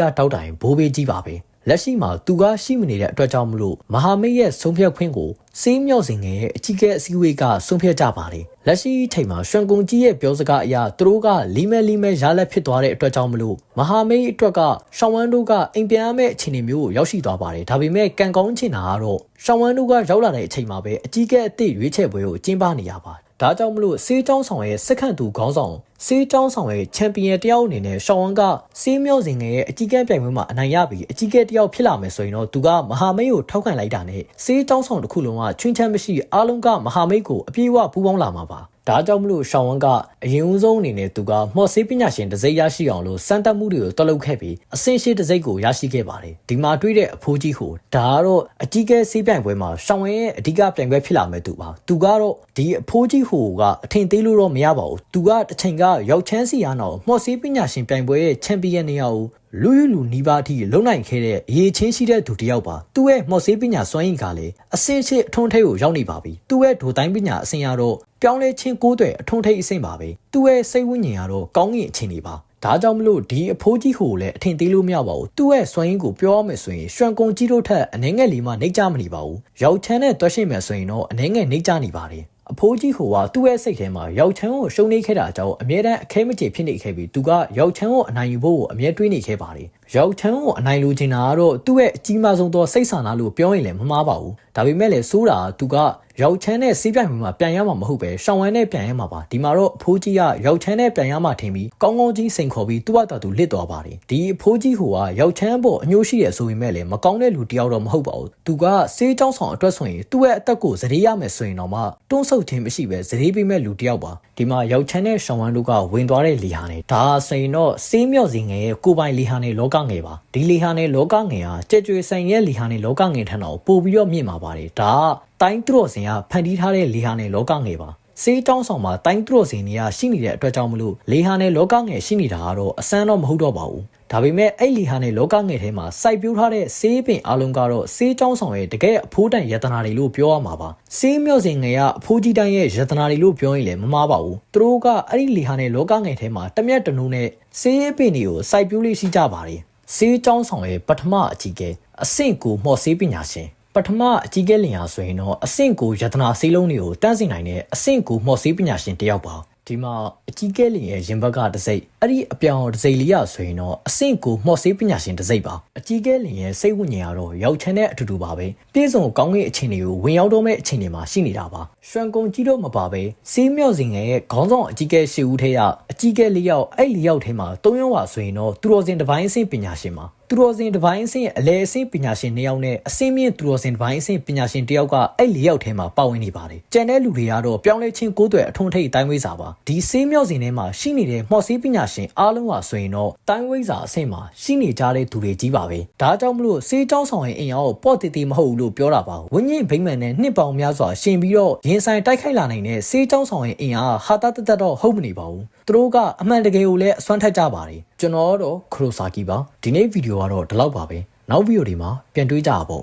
တောက်တိုင်ဘိုးဘေးကြီးပါပဲလက်ရှိမှာသူကရှိမနေတဲ့အတွက်ကြောင့်မလို့မဟာမိတ်ရဲ့ဆုံးဖြတ်ခွင့်ကိုစေးမြော့စင်ရဲ့အကြီးကဲအစည်းအဝေးကဆုံးဖြတ်ကြပါတယ်လက်ရှိအချိန်မှာရွှန်ကုန်ကြီးရဲ့ပြောစကားအရသူတို့ကလီမဲရလက်ဖြစ်သွားတဲ့အတွက်ကြောင့်မလို့မဟာမိတ်အတွက်ကရှောင်းဝမ်တို့ကအိမ်ပြန်ရမယ့်အခြေအနေမျိုးကိုရောက်ရှိသွားပါတယ်ဒါပေမဲ့ကန်ကောင်းချင်တာကတော့ရှောင်းဝမ်တို့ကရောက်လာတဲ့အချိန်မှာပဲအကြီးကဲအသည့်ရွေးချယ်ပွဲကိုကျင်းပနေရပါဒါကြောင့်မလို့စေးချောင်းဆောင်ရဲ့စက္ကန့်သူခေါင်းဆောင်စေးချောင်းဆောင်ရဲ့ချန်ပီယံတယောက်အနေနဲ့ရှောင်းဝမ်ကစေးမြော့စင်ရဲ့အကြီးကဲပြိုင်ပွဲမှာအနိုင်ရပြီးအကြီးကဲတယောက်ဖြစ်လာမယ်ဆိုရင်တော့သူကမဟာမိတ်ကိုထောက်ခံလိုက်တာနဲ့စေးချောင်းဆောင်တစ်ခုလုံးကချွင်းချမ်းမရှိအားလုံးကမဟာမိတ်ကိုအပြည့်အဝပူးပေါင်းလာမှာပါဒါကြောင့်မလို့ရှောင်းဝမ်ကအရင်ဦးဆုံးအနေနဲ့သူကမော့ဆေးပညာရှင်တစ်စိတ်ရရှိအောင်လို့စမ်းသပ်မှုတွေကိုတွက်လုပ်ခဲ့ပြီးအဆင့်ရှိတစ်စိတ်ကိုရရှိခဲ့ပါတယ်ဒီမှာတွေ့တဲ့အဖိုးကြီးဟိုဒါကတော့အကြီးကဲဆေးပြိုင်ပွဲမှာရှောင်းဝမ်ရဲ့အဓိကပြိုင်ပွဲဖြစ်လာမဲ့သူပါသူကတော့ဒီအဖိုးကြီးဟိုကအထင်သေးလို့တော့မရပါဘူးသူကတစ်ချိန်ကရောက်ချမ်းစီရနောက်မော့ဆေးပညာရှင်ပြိုင်ပွဲရဲ့ချန်ပီယံနေရာကိုလူနီးပါးအထိလုံနိုင်ခဲ့တဲ့အရေးချင်းရှိတဲ့သူတစ်ယောက်ပါသူ့ရဲ့မော့ဆေးပညာစွမ်းရည်ကလည်းအဆင့်ရှိအထွန်းထိပ်ကိုရောက်နေပါပြီသူ့ရဲ့ဒိုတိုင်းပညာအဆင့်ရတော့ပြောင်းလဲချင်းကိုးတွေအထွန်းထိပ်အဆင့်ပါပဲသူ့ရဲ့စိတ်ဝိညာဉ်ကတော့ကောင်းကင်အခြေအနေပါဒါကြောင့်မလို့ဒီအဖိုးကြီးဟိုလည်းအထင်သေးလို့မရပါဘူးသူ့ရဲ့စွမ်းရည်ကိုပြောရမယ်ဆိုရင်ရွှန်ကုန်ကြီးတို့ထက်အနှဲငယ်လေးမှနှိမ့်ကြမနေပါဘူးရောက်ချမ်းနဲ့တွက်ရှိမယ်ဆိုရင်တော့အနှဲငယ်နှိမ့်ကြနေပါတယ်အဖိုးကြီးဟိုကသူ့ရဲ့စိတ်ထဲမှာရောက်ချမ်းကိုရှုံးနေခဲ့တာကြောင့်အမြဲတမ်းအခဲမကြေဖြစ်နေခဲ့ပြီးသူကရောက်ချမ်းကိုအနိုင်ယူဖို့ကိုအမြဲတွေးနေခဲ့ပါတယ်ရောက်ချမ်းကိုအနိုင်လိုချင်တာကတော့သူ့ရဲ့အကြီးမားဆုံးသောစိတ်ဆန္ဒလို့ပြောရင်လည်းမမှားပါဘူးဒါပေမဲ့လည်းစိုးတာသူကရောက်ချမ်းနဲ့စီးပြိုင်မှာပြန်ရမှာမဟုတ်ပဲရှောင်းဝမ်နဲ့ပြန်ရမှာပါဒီမှာတော့အဖိုးကြီးကရောက်ချမ်းနဲ့ပြန်ရမှာထင်ပြီးကောင်းကြီးစိန်ခေါ်ပြီးသူ့ဘာသာသူလစ်သွားပါတယ်ဒီအဖိုးကြီးဟိုကရောက်ချမ်းပေါ်အညှိုးရှိရဆိုပေမဲ့လည်းမကောင်းတဲ့လူတယောက်တော့မဟုတ်ပါဘူးသူကစေးချောင်းဆောင်အတွက်ဆိုရင်သူ့ရဲ့အသက်ကိုဇရေရမယ်ဆိုရင်တော့မှတွန်းဆုတ်ခြင်းမရှိပဲဇရေပေးမဲ့လူတယောက်ပါဒီမှာရောက်ချမ်းနဲ့ရှောင်းဝမ်တို့ကဝင်သွားတဲ့လီဟာနဲ့ဒါဆိုရင်တော့စေးမြော့စင်ငယ်ရဲ့ကိုပိုင်လီဟာနဲ့လောကငယ်ပါဒီလီဟာနဲ့လောကငယ်ဟာကြက်ကြွေဆိုင်ရဲ့လီဟာနဲ့လောကငယ်ထံတော်ပို့ပြီးတော့မြင့်มาပါတယ်ဒါတိုင်းသူတော်စင်ကဖန်တီးထားတဲ့လေဟာနဲ့လောကငယ်ပါစေးတောင်းဆောင်မှာတိုင်းသူတော်စင်တွေကရှိနေတဲ့အတွက်ကြောင့်မလို့လေဟာနဲ့လောကငယ်ရှိနေတာကတော့အစမ်းတော့မဟုတ်တော့ပါဘူးဒါပေမဲ့အဲ့လေဟာနဲ့လောကငယ်ထဲမှာစိုက်ပျိုးထားတဲ့စေးပင်အလုံးကတော့စေးတောင်းဆောင်ရဲ့တကယ်အဖိုးတန်ယတနာတွေလို့ပြောရမှာပါစေးမြော့စင်ငယ်ကအဖိုးကြီးတိုင်းရဲ့ယတနာတွေလို့ပြောရင်လည်းမမှားပါဘူးသူတို့ကအဲ့ဒီလေဟာနဲ့လောကငယ်ထဲမှာတမျက်တနူးနဲ့စေးပင်တွေကိုစိုက်ပျိုးလေးရှိကြပါတယ်စေးတောင်းဆောင်ရဲ့ပထမအကြီးကဲအဆင့်ကိုမော့စေးပညာရှင်ပထမအကြီးကဲလင်ဟာဆိုရင်တော့အဆင့်ကိုယတနာစေးလုံးတွေကိုတန်းစင်နိုင်တဲ့အဆင့်ကိုမော့စေးပညာရှင်တယောက်ပါဒီမှာအကြီးကဲလင်ရဲ့ရင်ဘက်ကတစ်စိတ်အဲ့ဒီအပြောင်တစ်စိတ်လေးရဆိုရင်တော့အဆင့်ကိုမော့စေးပညာရှင်တစ်စိတ်ပါအကြီးကဲလင်ရဲ့စိတ်ဝိညာဉ်ကတော့ရောက်ချမ်းတဲ့အတူတူပါပဲပြည့်စုံကောင်းကင်အခြေအနေကိုဝင်ရောက်တော့မဲ့အခြေအနေမှာရှိနေတာပါရွှန်ကုန်ကြီးတော့မပါပဲစေးမြော့စင်ရဲ့ခေါင်းဆောင်အကြီးကဲရှေ့ဦးထဲကအကြီးကဲ၄ယောက်အဲ့၄ယောက်ထဲမှာ၃ယောက်ပါဆိုရင်တော့သူတော်စင်တစ်ပိုင်းအဆင့်ပညာရှင်ပါသူတော်စင်တစ်ပိုင်းအဆင့်အလဲအဆင့်ပညာရှင်၂ယောက်နဲ့အဆင့်မြင့်သူတော်စင်တစ်ပိုင်းအဆင့်ပညာရှင်၁ယောက်ကအဲ့၄ယောက်ထဲမှာပါဝင်နေပါတယ်ကျန်တဲ့လူတွေကတော့ပြောင်းလဲချင်းကိုးသွယ်အထွန်းထိပ်အတိုင်းဝိစာပါဒီစေးမြော့စင်ထဲမှာရှိနေတဲ့မော့စေးပညာရှင်အားလုံးဟာဆိုရင်တော့တိုင်းဝိစာအဆင့်မှာရှိနေကြတဲ့သူတွေကြီးပါပဲဒါကြောင့်မလို့စေးတောင်းဆောင်ရဲ့အင်အားကိုပေါ့တီတီမဟုတ်ဘူးလို့ပြောတာပါဝင်းညင်ဗိမ္မာန်နဲ့နှစ်ပေါင်းများစွာရှင်ပြီးတော့ရင်ဆိုင်တိုက်ခိုက်လာနိုင်တဲ့စေးတောင်းဆောင်ရဲ့အင်အားဟာတာတတော့ဟုတ်မနေပါဘူးသူတို့ကအမှန်တကယ်ကိုလည်းအစွမ်းထက်ကြပါတယ်ကျွန်တော်တော့ခရိုဆာကီပါဒီနေ့ဗီဒီယိုကတော့ဒီလောက်ပါပဲနောက်ဗီဒီယိုဒီမှာပြန်တွေ့ကြပါပေါ့